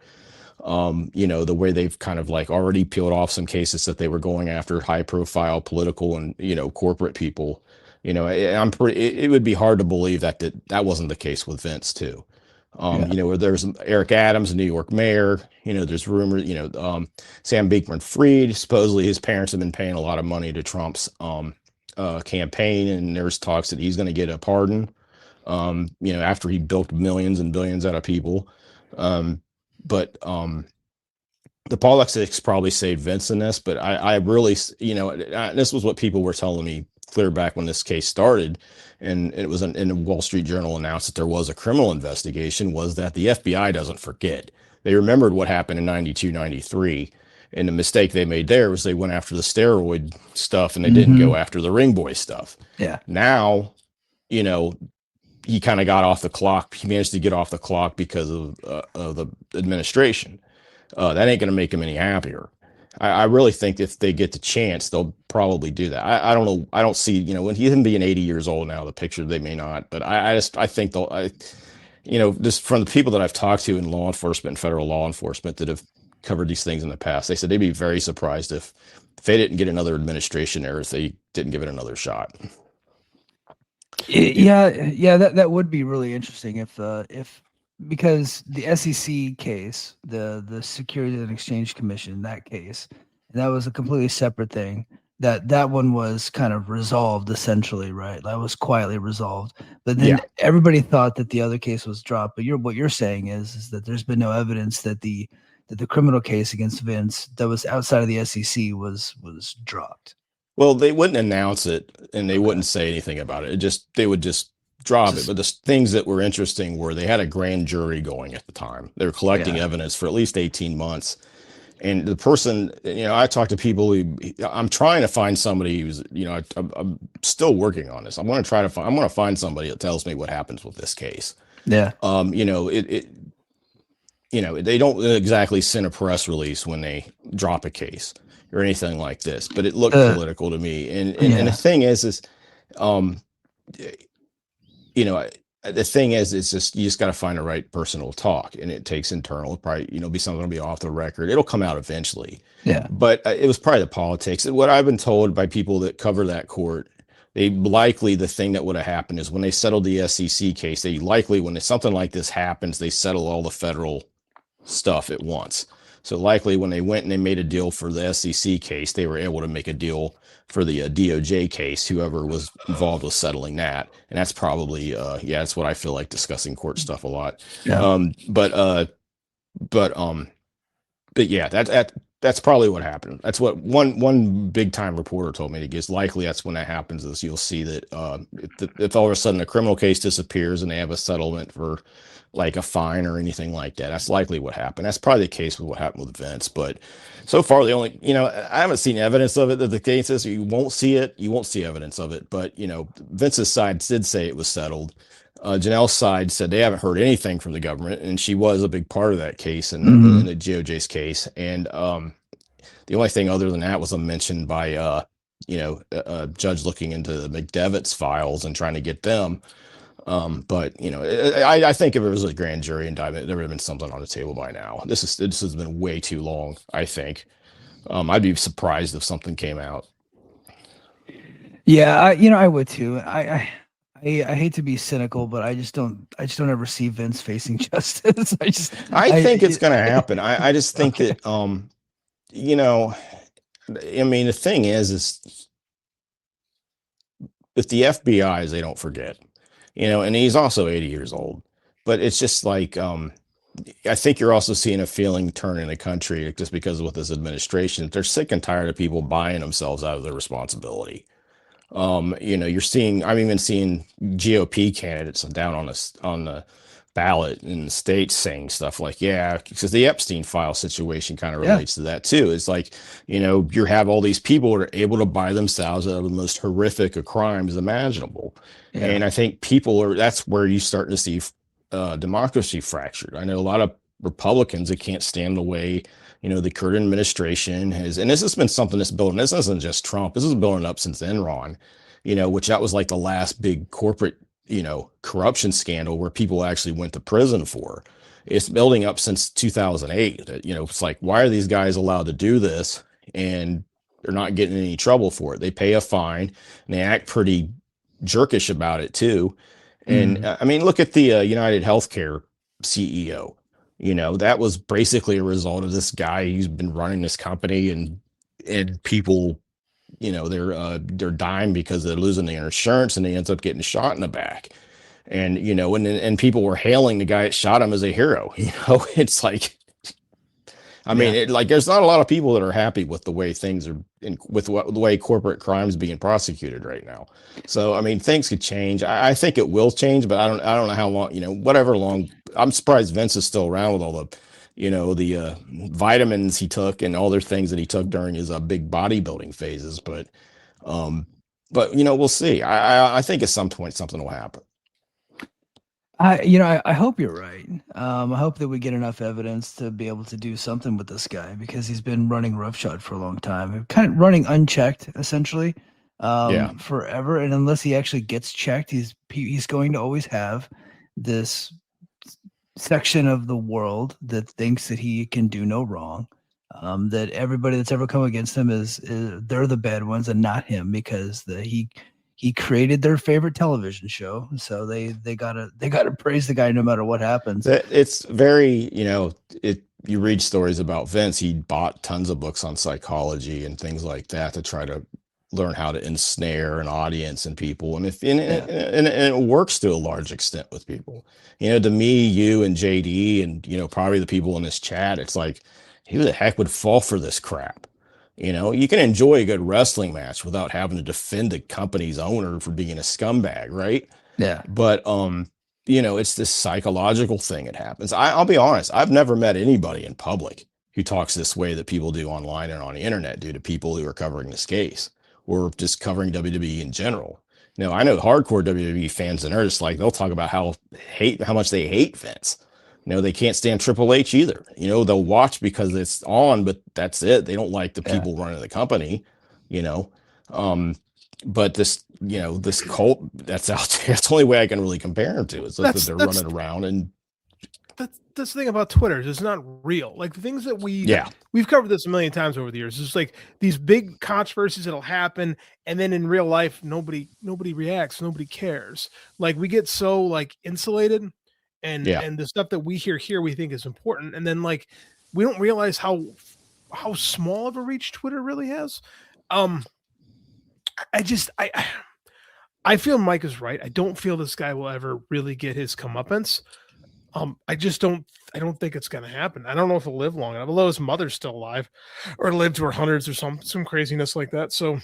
the way they've kind of like already peeled off some cases that they were going after high profile political and, corporate people, it would be hard to believe that wasn't the case with Vince too. Where there's Eric Adams, New York mayor, there's rumors, Sam Bankman-Fried, supposedly his parents have been paying a lot of money to Trump's campaign, and there's talks that he's going to get a pardon, after he bilked millions and billions out of people. But the politics probably saved Vince in this, but I really, this was what people were telling me clear back when this case started, and it was in the Wall Street Journal announced that there was a criminal investigation, was that the FBI doesn't forget. They remembered what happened in 92, 93. And the mistake they made there was they went after the steroid stuff and they didn't go after the ring boy stuff. Yeah. Now, he kind of got off the clock. He managed to get off the clock because of the administration. That ain't going to make him any happier. I really think if they get the chance, they'll probably do that. I don't know. I don't see, when him being 80 years old now, the picture they may not, but I think just from the people that I've talked to in law enforcement, federal law enforcement that have covered these things in the past, they said they'd be very surprised if they didn't get another administration there, if they didn't give it another shot.
Yeah, that would be really interesting if because the SEC case, the Securities and Exchange Commission, that case, that was a completely separate thing. That one was kind of resolved essentially, right? That was quietly resolved. But then everybody thought that the other case was dropped. But what you're saying is that there's been no evidence that the criminal case against Vince that was outside of the SEC was dropped.
Well, they wouldn't announce it and they wouldn't say anything about it. They would just drop it. But the things that were interesting were they had a grand jury going at the time. They were collecting evidence for at least 18 months. And the person, I talked to people. I'm trying to find somebody who's, I'm still working on this. I'm going to find somebody that tells me what happens with this case.
Yeah.
They don't exactly send a press release when they drop a case or anything like this, but it looked political to me. And the thing is, the thing is, it's just, you just got to find the right person who'll talk, and it takes internal, probably, be something that'll be off the record. It'll come out eventually.
Yeah.
But it was probably the politics. What I've been told by people that cover that court, the thing that would have happened is when they settled the SEC case, when something like this happens, they settle all the federal stuff at once. So likely when they went and they made a deal for the SEC case, they were able to make a deal for the DOJ case, whoever was involved with settling that. And that's probably, that's what I feel like discussing court stuff a lot.
Yeah.
But yeah, that's probably what happened. That's what one big time reporter told me. It's likely that's when that happens, is you'll see that if all of a sudden a criminal case disappears and they have a settlement for like a fine or anything like that, that's likely what happened. That's probably the case with what happened with Vince. But so far, the only, I haven't seen evidence of it. That the case is, you won't see evidence of it. But, Vince's side did say it was settled. Janel's side said they haven't heard anything from the government, and she was a big part of that case in the DOJ's case. And the only thing other than that was a mention by, a judge looking into the McDevitt's files and trying to get them. But I think if it was a grand jury indictment, there would have been something on the table by now. This has been way too long, I think. I'd be surprised if something came out.
Yeah, I would too. I hate to be cynical, but I just don't ever see Vince facing justice.
I think it's going to happen. I just think that, the thing is if the FBI they don't forget, and he's also 80 years old, but it's just like, I think you're also seeing a feeling turn in the country just because of with this administration. They're sick and tired of people buying themselves out of their responsibility. I'm even seeing GOP candidates down on the ballot in the states saying stuff like, because the Epstein file situation kind of relates to that too. It's like, you have all these people that are able to buy themselves out of the most horrific of crimes imaginable. Yeah. And I think that's where you start to see democracy fractured. I know a lot of Republicans that can't stand the way, the current administration has, and this has been something that's building. This isn't just Trump. This is building up since Enron, which that was like the last big corporate, corruption scandal where people actually went to prison for. It's building up since 2008. It's like, why are these guys allowed to do this and they're not getting any trouble for it? They pay a fine and they act pretty jerkish about it too. And look at the United Healthcare CEO. That was basically a result of this guy who's been running this company, and people, they're dying because they're losing their insurance, and they ends up getting shot in the back. And and people were hailing the guy that shot him as a hero. It's like, there's not a lot of people that are happy with the way things are the way corporate crime is being prosecuted right now. So, things could change. I think it will change, but I don't know how long, whatever long. I'm surprised Vince is still around with all the, the vitamins he took and all the things that he took during his big bodybuilding phases. But we'll see. I think at some point something will happen.
I hope you're right. I hope that we get enough evidence to be able to do something with this guy, because he's been running roughshod for a long time, kind of running unchecked essentially, forever. And unless he actually gets checked, he's going to always have this section of the world that thinks that he can do no wrong. That everybody that's ever come against him is they're the bad ones and not him, because he created their favorite television show, so they gotta praise the guy no matter what happens.
It's very, you read stories about Vince. He bought tons of books on psychology and things like that to try to learn how to ensnare an audience and people. And and it works to a large extent with people. To me, you and JD and probably the people in this chat, it's like, who the heck would fall for this crap? You can enjoy a good wrestling match without having to defend a company's owner for being a scumbag, right?
Yeah.
But it's this psychological thing that happens. I'll be honest, I've never met anybody in public who talks this way that people do online and on the internet due to people who are covering this case or just covering WWE in general. I know hardcore WWE fans, and they're just like, they'll talk about how much they hate Vince. They can't stand Triple H either. They'll watch because it's on, but that's it. They don't like the people running the company, but this cult that's out there, that's the only way I can really compare them to. It's that they're running around, and
that's the thing about Twitter. It's not real. Like the things that we've covered this a million times over the years. It's like these big controversies that'll happen, and then in real life, nobody reacts, nobody cares. Like we get so like insulated, and the stuff that we hear here we think is important, and then like we don't realize how small of a reach Twitter really has. I feel Mike is right. I don't feel this guy will ever really get his comeuppance. I don't think it's going to happen. I don't know if he'll live long enough, although his mother's still alive or lived to her hundreds or some craziness like that. So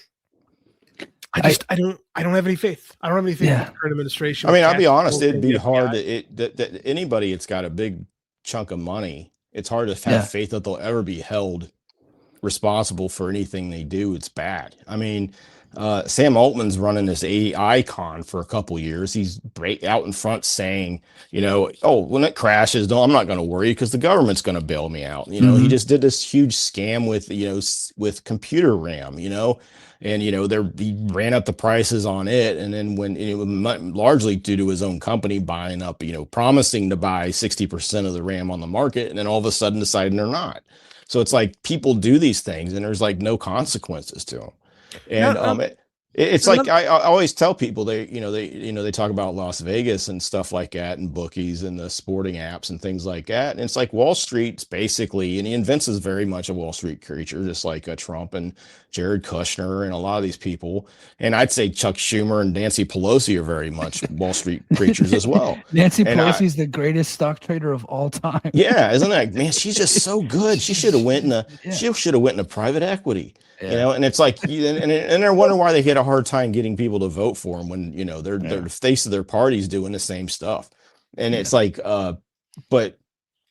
I don't have any faith. I don't have any faith in the current administration.
I mean, I'll be honest, it'd be hard that anybody that's got a big chunk of money, it's hard to have faith that they'll ever be held responsible for anything they do. It's bad. I mean, Sam Altman's running this AI con for a couple years. He's out in front saying, when it crashes, no, I'm not going to worry because the government's going to bail me out. He just did this huge scam with computer RAM, and he ran up the prices on it. And then when largely due to his own company buying up, promising to buy 60% of the RAM on the market, and then all of a sudden deciding they're not. So it's like people do these things and there's like no consequences to them. And it's like I always tell people they talk about Las Vegas and stuff like that and bookies and the sporting apps and things like that. And it's like Wall Street's basically, and Vince is very much a Wall Street creature, just like Trump and Jared Kushner and a lot of these people. And I'd say Chuck Schumer and Nancy Pelosi are very much Wall Street creatures as well.
Nancy Pelosi is the greatest stock trader of all time.
Yeah, isn't that, man? She's just so good. She should have went into private equity. And it's like, and they're wondering why they had a hard time getting people to vote for them when, they're the face of their parties doing the same stuff. And it's like, but,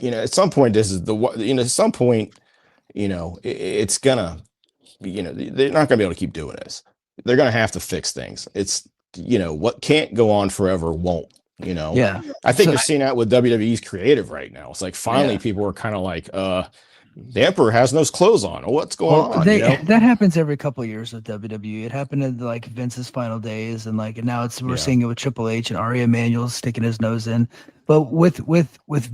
at some point, at some point, it's gonna, they're not gonna be able to keep doing this. They're gonna have to fix things. It's, what can't go on forever won't, I think you're seeing that with WWE's creative right now. It's like, finally people are kind of like, the Emperor has no clothes on. What's going on?
That happens every couple of years with WWE. It happened in like Vince's final days, and now we're seeing it with Triple H and Ari Emanuel sticking his nose in. But with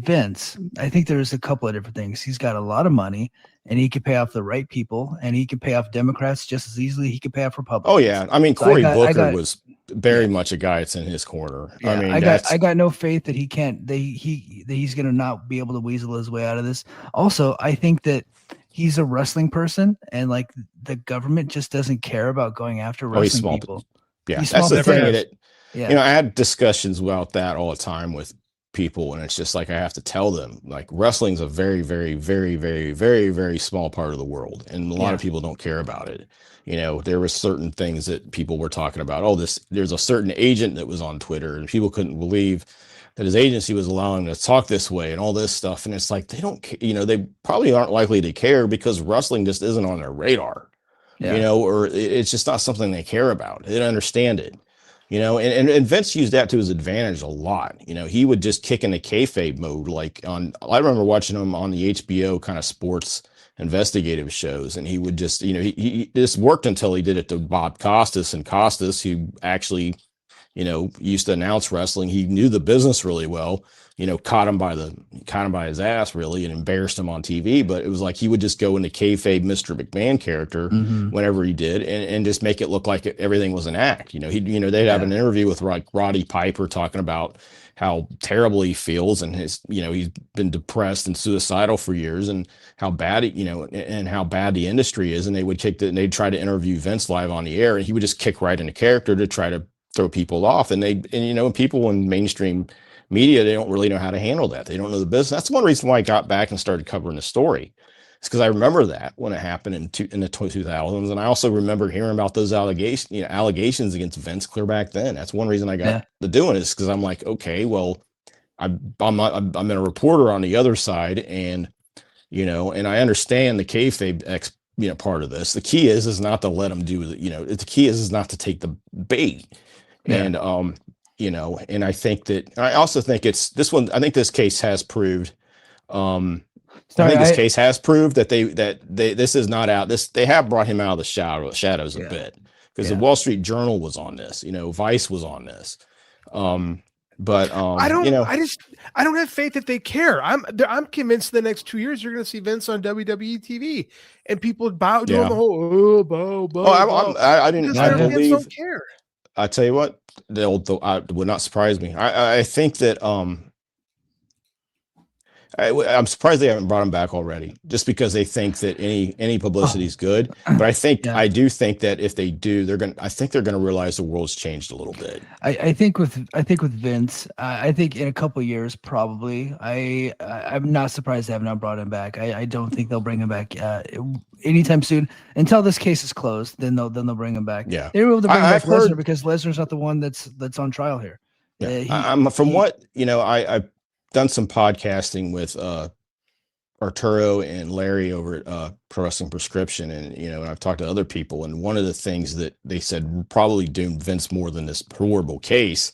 Vince, I think there's a couple of different things. He's got a lot of money, and he could pay off the right people, and he could pay off Democrats just as easily he could pay off Republicans.
Oh yeah, I mean Cory Booker was very much a guy that's in his corner.
Yeah, I mean, I got no faith that he can't. He's going to not be able to weasel his way out of this. Also, I think that he's a wrestling person, and like the government just doesn't care about going after wrestling people.
Yeah, that's the thing. I had discussions about that all the time with people, and it's just like I have to tell them, like, wrestling's a very, very, very, very, very, very small part of the world, and a lot of people don't care about it. There were certain things that people were talking about. There's a certain agent that was on Twitter, and people couldn't believe that his agency was allowing him to talk this way and all this stuff. And it's like, they don't, they probably aren't likely to care because wrestling just isn't on their radar, or it's just not something they care about. They don't understand it. And Vince used that to his advantage a lot. He would just kick into kayfabe mode. I remember watching him on the HBO kind of sports investigative shows, and he would just, he just worked until he did it to Bob Costas, and Costas, who actually, used to announce wrestling. He knew the business really well, caught him by his ass really and embarrassed him on TV. But it was like he would just go into kayfabe Mr. McMahon character whenever he did and just make it look like everything was an act. They'd have an interview with like Roddy Piper talking about how terrible he feels and he's been depressed and suicidal for years and how bad and how bad the industry is. And they'd try to interview Vince live on the air and he would just kick right into character to try to throw people off. And people in mainstream media, they don't really know how to handle that. They don't know the business. That's one reason why I got back and started covering the story. It's because I remember that when it happened in the 2000s. And I also remember hearing about those allegations against Vince clear back then. That's one reason I got to doing this, because I'm like, okay, well, I'm a reporter on the other side, and and I understand the kayfabe part of this. The key is not to let them do the key is not to take the bait. And and I think that I also think it's this one. I think this case has proved. Case has proved that this is not out. They have brought him out of the shadows a bit, because the Wall Street Journal was on this. Vice was on this. I
don't have faith that they care. I'm convinced the next 2 years you're going to see Vince on WWE TV and people doing the whole bow.
I didn't. I believe.
Don't care.
I tell you what, it would not surprise me. I think that I'm surprised they haven't brought him back already, just because they think that any publicity is good. But I do think that if they do, they're going to realize the world's changed a little bit.
I think with Vince, I think in a couple of years, probably, I'm not surprised they have not brought him back. I don't think they'll bring him back anytime soon until this case is closed. Then they'll bring him back.
Yeah,
they were able to bring back Lesnar because Lesnar's not the one that's on trial here.
Yeah. I've done some podcasting with Arturo and Larry over at Pro Wrestling Prescription, and I've talked to other people, and one of the things that they said probably doomed Vince more than this horrible case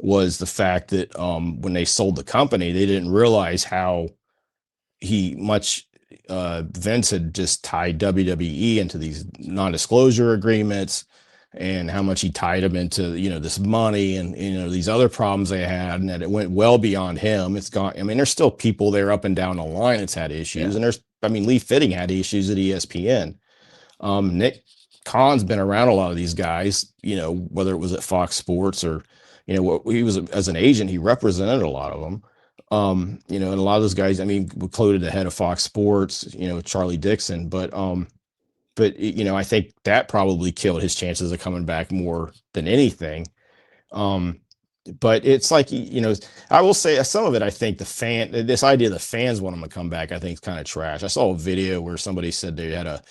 was the fact that when they sold the company, they didn't realize how Vince had just tied WWE into these non-disclosure agreements, and how much he tied him into, this money and, these other problems they had, and that it went well beyond him. It's gone. I mean, there's still people there up and down the line that's had issues. And Lee Fitting had issues at ESPN. Nick Khan's been around a lot of these guys, whether it was at Fox Sports or, he was, as an agent, he represented a lot of them. And a lot of those guys, included the head of Fox Sports, Charlie Dixon, but I think that probably killed his chances of coming back more than anything. But it's like, I will say some of it, I think this idea the fans want him to come back, I think is kind of trash. I saw a video where somebody said they had a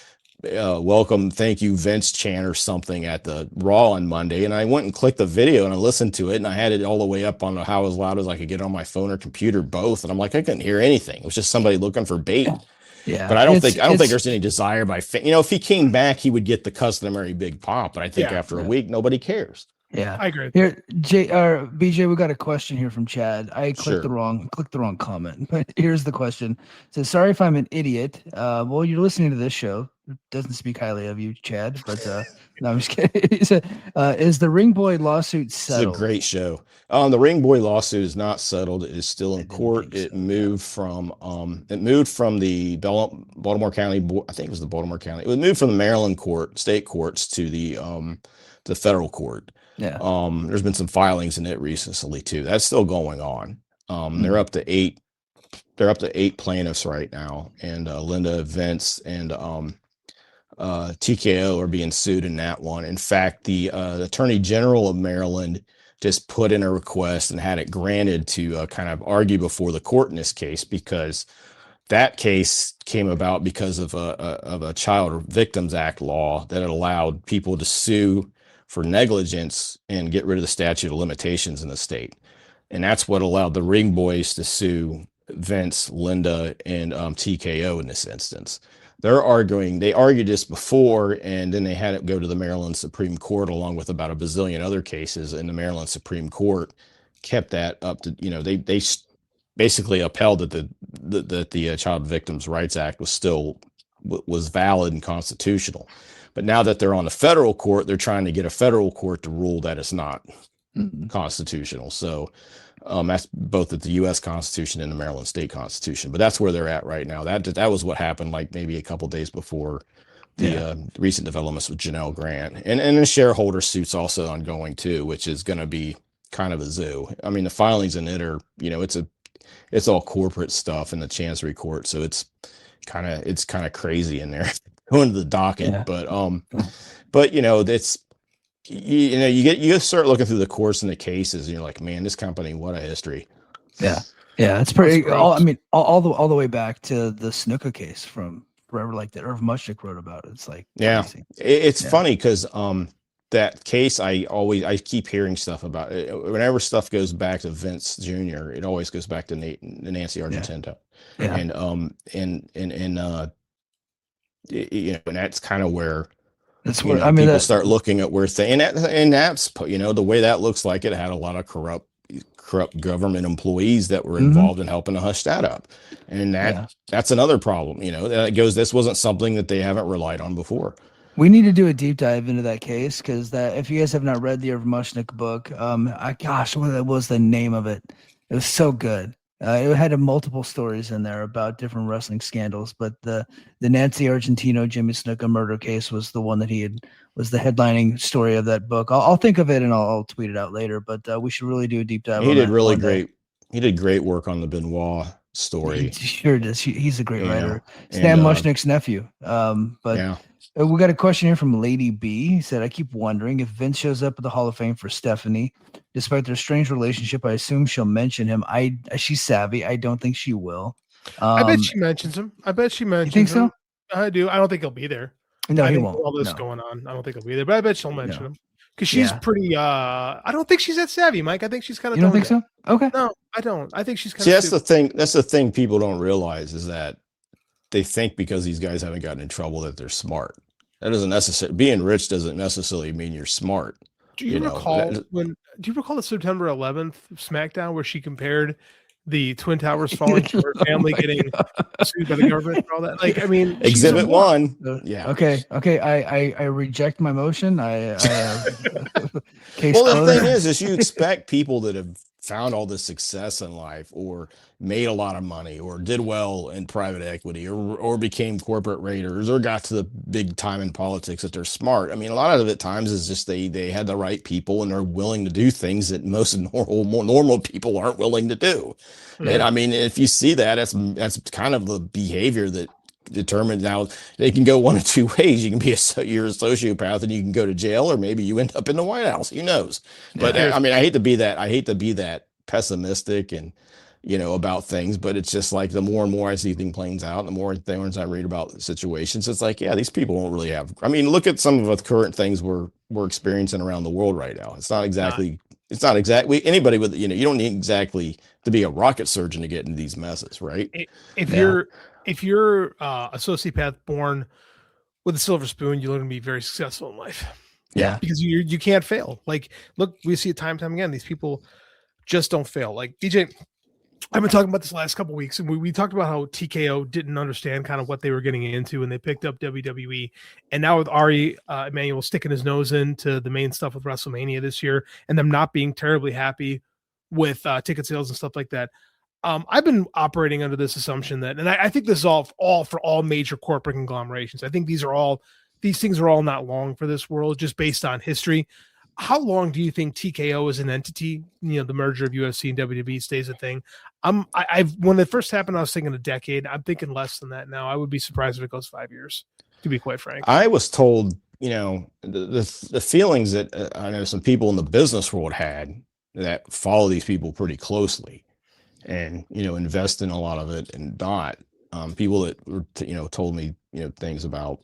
welcome, thank you, Vince chant or something at the Raw on Monday. And I went and clicked the video and I listened to it, and I had it all the way up on how as loud as I could get on my phone or computer, both. And I'm like, I couldn't hear anything. It was just somebody looking for bait.
Yeah,
but I don't think there's any desire by if he came back, he would get the customary big pop. But I think after a week, nobody cares.
Yeah, I agree.
Here, BJ, we got a question here from Chad. I clicked the wrong comment, but here's the question. It says, sorry if I'm an idiot. Well, you're listening to this show. It doesn't speak highly of you, Chad, but no, I'm just kidding. He said, is the Ring Boy lawsuit settled?
It's a great show. The Ring Boy lawsuit is not settled. It is still in court. It moved from the Baltimore County. I think it was the Baltimore County. It was moved from the Maryland state courts to the federal court.
Yeah.
There's been some filings in it recently too. That's still going on. They're up to 8. They're up to 8 plaintiffs right now, and Linda, Vince, and TKO are being sued in that one. In fact, the Attorney General of Maryland just put in a request and had it granted to kind of argue before the court in this case, because that case came about because of a Child Victims Act law that allowed people to sue for negligence and get rid of the statute of limitations in the state. And that's what allowed the Ring Boys to sue Vince, Linda, and TKO in this instance. They argued this before, and then they had it go to the Maryland Supreme Court along with about a bazillion other cases, and the Maryland Supreme Court kept that up to, they basically upheld that the Child Victims Rights Act was valid and constitutional. But now that they're on the federal court, they're trying to get a federal court to rule that it's not. constitutional. So that's both at the U.S. Constitution and the Maryland State Constitution. But that's where they're at right now. That was what happened like maybe a couple days before the recent developments with Janel Grant, and the shareholder suit's also ongoing too, which is going to be kind of a zoo. I mean, the filings in it are, it's all corporate stuff in the Chancery Court, so it's kind of crazy in there going to the docket.
Yeah.
But it's you start looking through the course and the cases, and you're like, man, this company, what a history.
Yeah, it's pretty. I mean, all the way back to the Snuka case from forever, like that Irv Mushnick wrote about it. It's like crazy.
It's funny because that case, I keep hearing stuff about it. Whenever stuff goes back to Vince Jr., it always goes back to Nancy Argento. And that's kind of where people start looking at where things, and that's the way that looks like it had a lot of corrupt government employees that were involved in helping to hush that up, and that's another problem. This wasn't something that they haven't relied on before.
We need to do a deep dive into that case, because if you guys have not read the Irv Mushnick book, what was the name of it? It was so good. It had multiple stories in there about different wrestling scandals, but the Nancy Argentino Jimmy Snuka murder case was the one that was the headlining story of that book. I'll think of it and I'll tweet it out later, but we should really do a deep dive.
He did really great. He did great work on the Benoit story.
He sure does. He's a great writer. Stan Mushnick's nephew. We got a question here from Lady B. He said, I keep wondering if Vince shows up at the Hall of Fame for Stephanie. Despite their strange relationship, I assume she'll mention him. She's savvy. I don't think she will.
I bet she mentions him. You think
so?
I do. I don't think he'll be there.
No, he won't.
All this going on, I don't think he'll be there, but I bet she'll mention him. Because she's pretty, I don't think she's that savvy, Mike. I think she's kind of.
You don't think so? Okay.
No, I don't. I think she's kind of.
See, that's the thing. That's the thing people don't realize is that they think because these guys haven't gotten in trouble that they're smart. That doesn't necessarily, being rich doesn't necessarily mean you're smart.
Do you recall the September 11th SmackDown where she compared the Twin Towers falling to her family getting sued by the government and all that? Like, I mean,
Exhibit 1. Yeah.
Okay. I reject my motion. Case
the thing is you expect people that have found all this success in life or made a lot of money or did well in private equity or became corporate raiders or got to the big time in politics that they're smart. I mean, a lot of it times is just they had the right people and they're willing to do things that most normal people aren't willing to do. Yeah. And I mean, if you see that, that's kind of the behavior that determined. Now they can go one of two ways. You can be you're a sociopath and you can go to jail, or maybe you end up in the White House. Who knows? But I mean, I hate to be that pessimistic and about things, but it's just like the more and more I see things plays out, the more things I read about situations, it's like, these people don't really have. I mean, look at some of the current things we're experiencing around the world right now. It's not exactly anybody with you don't need exactly to be a rocket surgeon to get into these messes, right?
If you're a sociopath born with a silver spoon, you're going to be very successful in life.
Yeah,
because you can't fail. Like, look, we see it time and time again. These people just don't fail. Like DJ, I've been talking about this last couple of weeks, and we talked about how TKO didn't understand kind of what they were getting into, and they picked up WWE. And now with Ari Emanuel sticking his nose into the main stuff with WrestleMania this year, and them not being terribly happy with ticket sales and stuff like that. I've been operating under this assumption that, and I think this is all for all major corporate conglomerations. I think these things are all not long for this world, just based on history. How long do you think TKO as an entity, the merger of UFC and WWE stays a thing? When it first happened, I was thinking a decade. I'm thinking less than that now. I would be surprised if it goes 5 years, to be quite frank.
I was told, the feelings that I know some people in the business world had that follow these people pretty closely and, invest in a lot of it and not. People that were, told me, things about,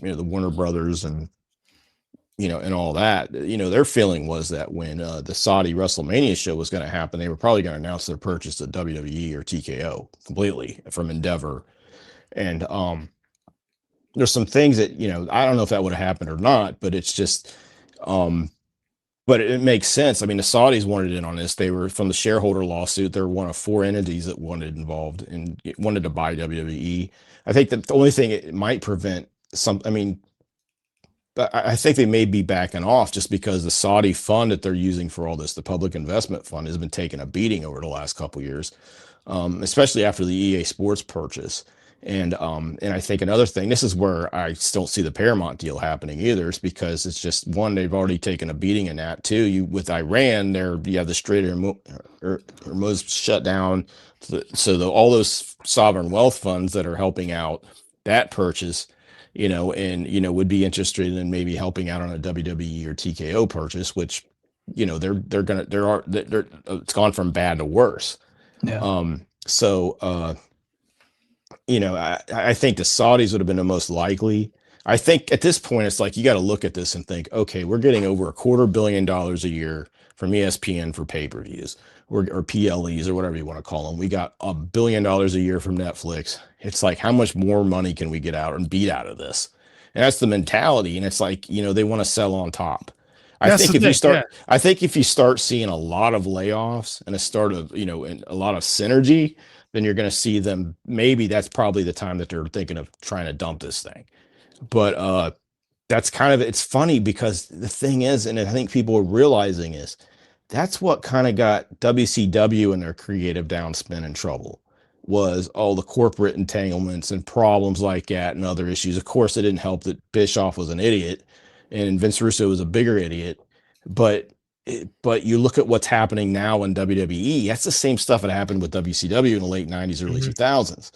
the Warner Brothers and, and all that, their feeling was that when the Saudi WrestleMania show was going to happen, they were probably going to announce their purchase of WWE or TKO completely from Endeavor. And there's some things that, I don't know if that would have happened or not, but it's just, but it makes sense. I mean, the Saudis wanted in on this. They were from the shareholder lawsuit. They're one of 4 entities that wanted involved and wanted to buy WWE. I think that the only thing it might prevent but I think they may be backing off just because the Saudi fund that they're using for all this, the public investment fund, has been taking a beating over the last couple of years, especially after the EA Sports purchase. And I think another thing, this is where I still don't see the Paramount deal happening either, is because it's just, one, they've already taken a beating in that. Two, you with Iran, you have the Strait of Hormuz shut down, so all those sovereign wealth funds that are helping out that purchase, and would be interested in maybe helping out on a WWE or TKO purchase, which, it's gone from bad to worse.
Yeah.
I think the Saudis would have been the most likely. I think at this point, it's like, you got to look at this and think, okay, we're getting over $250 million a year from ESPN for pay-per-views or PLEs or whatever you want to call them. We got $1 billion a year from Netflix. It's like, how much more money can we get out and beat out of this? And that's the mentality. And it's like, they want to sell on top. I think if you start seeing a lot of layoffs and a start of, and a lot of synergy, then you're going to see them. Maybe that's probably the time that they're thinking of trying to dump this thing. But that's it's funny because the thing is, and I think people are realizing is, that's what kind of got WCW and their creative downspin in trouble, was all the corporate entanglements and problems like that and other issues. Of course, it didn't help that Bischoff was an idiot and Vince Russo was a bigger idiot. But you look at what's happening now in WWE, that's the same stuff that happened with WCW in the late 90s, early 2000s.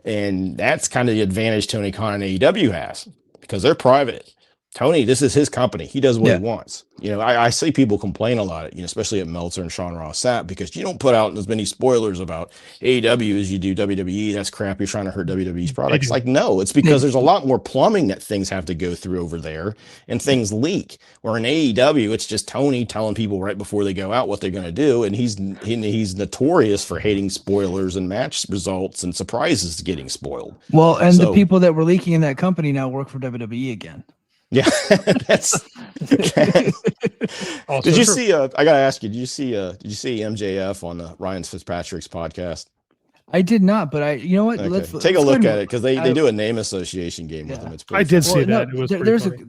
And that's kind of the advantage Tony Khan and AEW has, because they're private. Tony, this is his company. He does what he wants. I see people complain a lot, especially at Meltzer and Sean Ross Sapp, because you don't put out as many spoilers about AEW as you do WWE. That's crap. You're trying to hurt WWE's products. Like, no, it's because there's a lot more plumbing that things have to go through over there, and things leak. Where in AEW, it's just Tony telling people right before they go out what they're going to do, and he's notorious for hating spoilers and match results and surprises getting spoiled.
Well, and the people that were leaking in that company now work for WWE again.
Yeah, that's. Did you see? I gotta ask you. Did you see MJF on Ryan Fitzpatrick's podcast?
I did not, but you know what?
Okay.
Let's
take a look at it, because they do a name association game with him. It's
I did see
no,
that. It was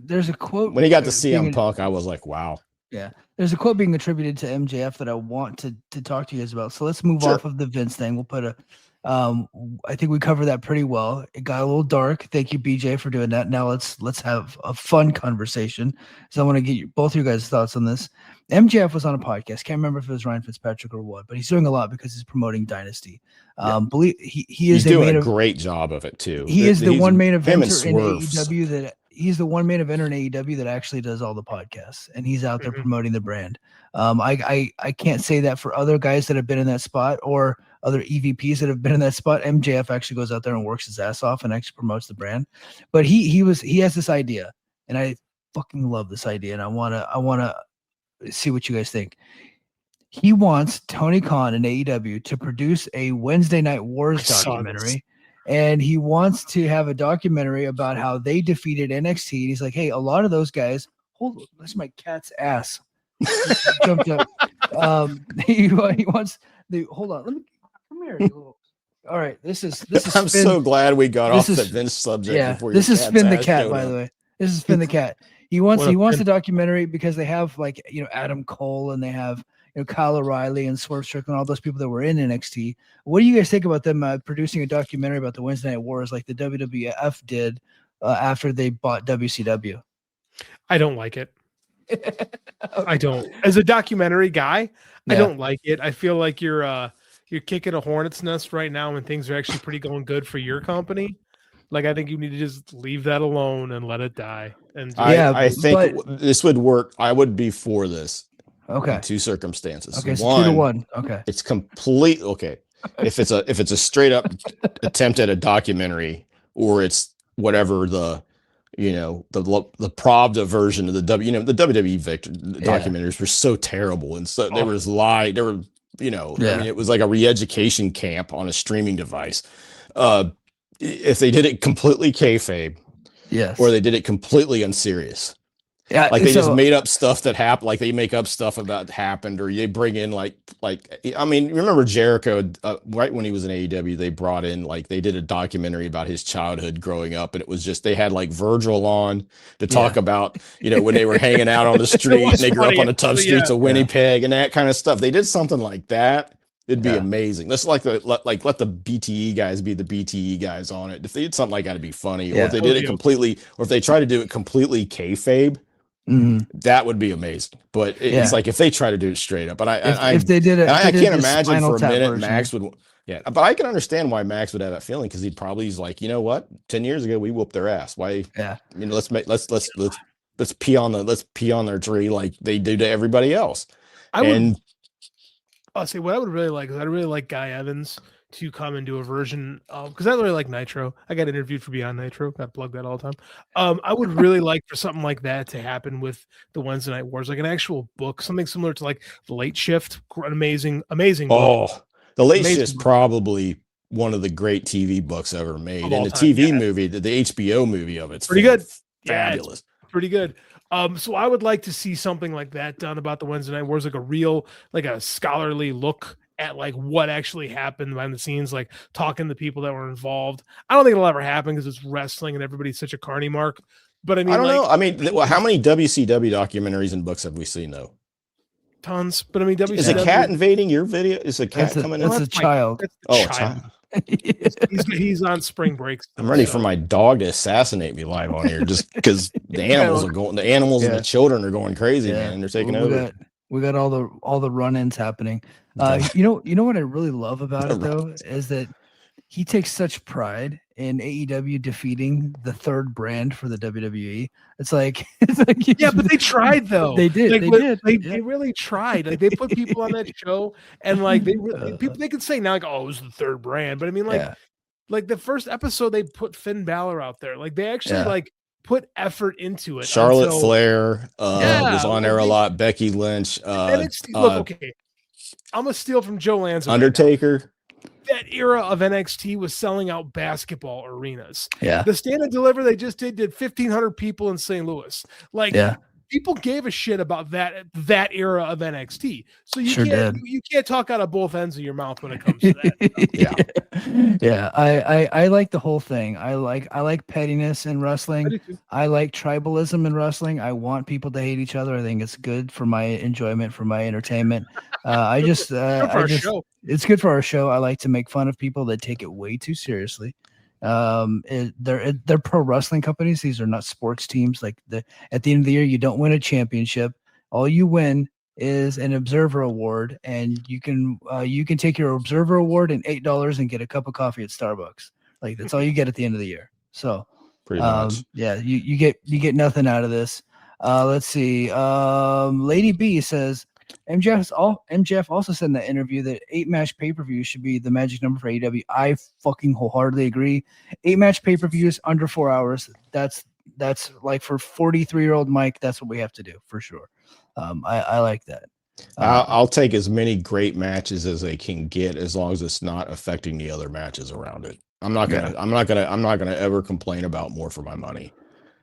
there's a quote
when he got to CM Punk. I was like, wow.
Yeah, there's a quote being attributed to MJF that I want to talk to you guys about. So let's move off of the Vince thing. We'll put I think we covered that pretty well. It got a little dark. Thank you, BJ, for doing that. Now let's have a fun conversation. So I want to get both of you guys' thoughts on this. MJF was on a podcast. Can't remember if it was Ryan Fitzpatrick or what, but he's doing a lot because he's promoting Dynasty. Believe he's doing a great
job of it too.
He's the one main eventer in AEW he's the one main eventer in AEW that actually does all the podcasts, and he's out there promoting the brand. I can't say that for other guys that have been in that spot or other EVPs that have been in that spot. MJF actually goes out there and works his ass off and actually promotes the brand. But he has this idea, and I fucking love this idea, and I wanna see what you guys think. He wants Tony Khan and AEW to produce a Wednesday Night Wars documentary, and he wants to have a documentary about how they defeated NXT. And he's like, hey, a lot of those guys. Hold on, that's my cat's ass. Jumped up. He wants the. Hold on, let me come here. All right, this is.
I'm so glad we got off the Vince subject.
Yeah,
before
this is Spin the Cat, by the way. This is Spin the Cat. He wants the documentary because they have Adam Cole, and they have Kyle O'Reilly and Swerve Strickland, all those people that were in NXT. What do you guys think about them producing a documentary about the Wednesday Night Wars like the WWF did after they bought WCW?
I don't like it. I don't. As a documentary guy, I don't like it. I feel like you're kicking a hornet's nest right now when things are actually pretty going good for your company. Like, I think you need to just leave that alone and let it die. And
I think this would work. I would be for this.
Okay.
In two circumstances.
Okay, so 2-1. Okay.
It's complete. Okay. If it's a straight up attempt at a documentary, or it's whatever the Pravda version of the the WWE documentaries were so terrible, and so there was I mean, it was like a re-education camp on a streaming device. If they did it completely kayfabe,
yes,
or they did it completely unserious,
Yeah,
Like they just
so
made up stuff that happened. Like they make up stuff about happened, or they bring in like I mean, remember Jericho? Right when he was in AEW, they brought in like they did a documentary about his childhood growing up, and it was just they had like Virgil on to talk
Yeah.
about when they were hanging out on the street and
was
they grew up
funny,
on the tough
actually,
streets
yeah.
of Winnipeg and that kind of stuff. They did something like that. It'd be
Yeah.
amazing. Let's let the BTE guys be the BTE guys on it. If they did something like that, it'd be funny. Or
Yeah.
if they did it completely, or if they try to do it completely kayfabe,
Mhm.
that would be amazing. But it's
Yeah.
like if they try to do it straight up, but
if they did it,
I
if they
can't
did the
imagine
Spinal
for a
Tap
minute
version.
Max would. Yeah, but I can understand why Max would have that feeling because he's like, you know what? 10 years ago we whooped their ass. Why?
Yeah.
Let's pee on their tree like they do to everybody else.
I'll say what I would really like is I'd really like Guy Evans to come and do a version of, because I really like Nitro. I got interviewed for Beyond Nitro. Got plugged that all the time. I would really like for something like that to happen with the Wednesday Night Wars, like an actual book, something similar to like The Late Shift. An amazing book.
Oh, The Late
Amazing
Shift's
book.
probably one of the great TV books ever made.
Of
And
all
the
time,
TV
yeah.
movie, the HBO movie of it's
Pretty good.
Fabulous.
Pretty good. So I would like to see something like that done about the Wednesday Night Wars, like a scholarly look at like what actually happened behind the scenes, like talking to people that were involved. I don't think it'll ever happen because it's wrestling and everybody's such a carny mark. But I mean,
I don't
like,
know. I mean, how many WCW documentaries and books have we seen though?
tons. But I mean, WCW,
Is a cat invading your video? Is a cat coming in?
That's a child.
Oh,
child. He's on spring break.
I'm ready for my dog to assassinate me live on here just because the animals and the children are going crazy, man, and they're taking over.
We got all the run-ins happening. You know what I really love about it though is that he takes such pride in AEW defeating the third brand for the WWE. It's like
yeah, but they tried though.
They did.
Like, they really tried. Like they put people on that show, and like they could say now like, oh, it was the third brand, but I mean like the first episode they put Finn Balor out there. Like they actually like put effort into it.
Charlotte Flair was on there a lot. Becky Lynch.
Look, okay, I'm gonna steal from Joe Lanza.
Undertaker.
Right, that era of NXT was selling out basketball arenas.
Yeah.
The Stand and Deliver they just did 1,500 people in St. Louis. Like people gave a shit about that era of NXT. So you can't talk out of both ends of your mouth when it comes to that.
Yeah. I like the whole thing. I like pettiness in wrestling. I like tribalism in wrestling. I want people to hate each other. I think it's good for my enjoyment, for my entertainment. It's good for our show. I like to make fun of people that take it way too seriously. They're pro wrestling companies. These are not sports teams. Like at the end of the year, you don't win a championship. All you win is an observer award, and you can take your observer award and $8 and get a cup of coffee at Starbucks. Like that's all you get at the end of the year. So
pretty much,
yeah, you get nothing out of this. Let's see. Lady B says MJF also said in that interview that 8-match pay-per-view should be the magic number for AEW. I fucking wholeheartedly agree. 8-match pay-per-views under 4 hours. That's like for 43-year-old Mike. That's what we have to do for sure. I like that.
I'll take as many great matches as they can get as long as it's not affecting the other matches around it. I'm not gonna ever complain about more for my money.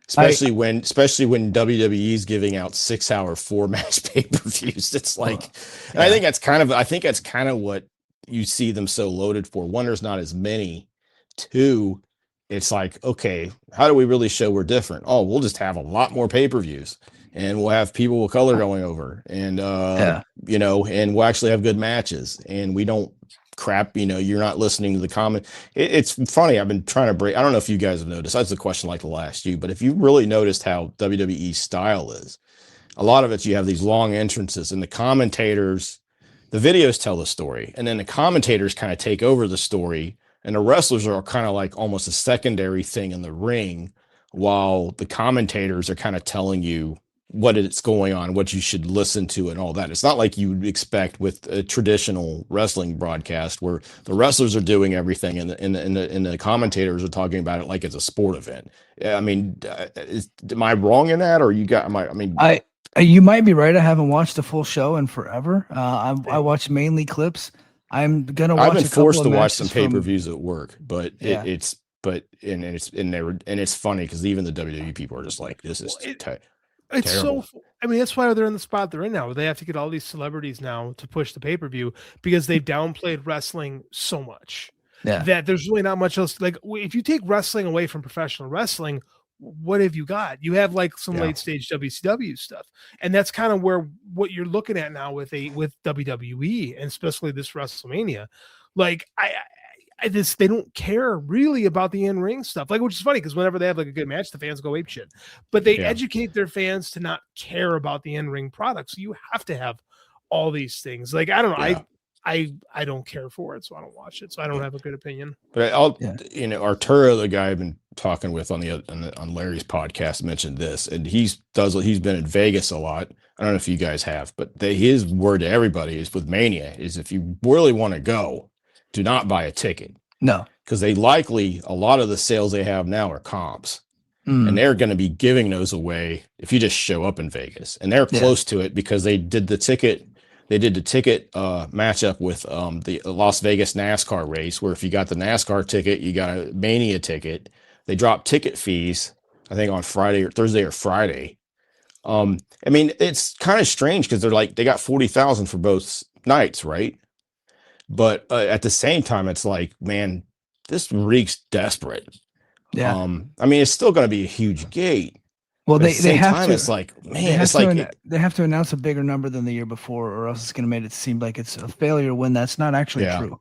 Especially when WWE is giving out 6-hour 4-match pay-per-views. It's like, and I think that's kind of what you see them so loaded for. One, there's not as many. Two, it's like, okay, how do we really show we're different? Oh, we'll just have a lot more pay-per-views, and we'll have people with color going over, and and we'll actually have good matches, and we don't crap, you're not listening to the comment. It's funny. I've been trying to break. I don't know if you guys have noticed. That's a question like the last you, but if you really noticed how WWE style is, a lot of it, you have these long entrances and the commentators, the videos tell the story, and then the commentators kind of take over the story, and the wrestlers are kind of like almost a secondary thing in the ring, while the commentators are kind of telling you what it's going on, what you should listen to, and all that. It's not like you'd expect with a traditional wrestling broadcast where the wrestlers are doing everything and the commentators are talking about it like it's a sport event. I mean, am I wrong in that, or
you might be right. I haven't watched a full show in forever. I watch mainly clips. I've been
forced to watch some pay-per-views at work, but it's funny because even the WWE people are just like, this is tight.
It's
Terrible.
so. I mean, that's why they're in the spot they're in now. They have to get all these celebrities now to push the pay-per-view because they've downplayed wrestling so much that there's really not much else. Like, if you take wrestling away from professional wrestling, what have you got? You have like some late stage WCW stuff, and that's kind of where what you're looking at now with WWE and especially this WrestleMania. Like, they don't care really about the in-ring stuff, like, which is funny because whenever they have like a good match, the fans go ape shit. But they educate their fans to not care about the in-ring product. So you have to have all these things. Like, I don't know, I don't care for it, so I don't watch it. So I don't have a good opinion.
But Arturo, the guy I've been talking with on Larry's podcast, mentioned this, and he's been in Vegas a lot. I don't know if you guys have, but his word to everybody is with Mania is if you really want to go, do not buy a ticket.
No,
because a lot of the sales they have now are comps, and they're going to be giving those away if you just show up in Vegas, and they're close to it because they did the ticket matchup with the Las Vegas NASCAR race, where if you got the NASCAR ticket, you got a Mania ticket. They dropped ticket fees, I think on Thursday or Friday. I mean, it's kind of strange because they got 40,000 for both nights, right? But at the same time, it's like, man, this reeks desperate.
Yeah.
I mean, it's still going to be a huge gate.
Well, they have to.
It's like, man,
they have to announce a bigger number than the year before, or else it's going to make it seem like it's a failure when that's not actually true.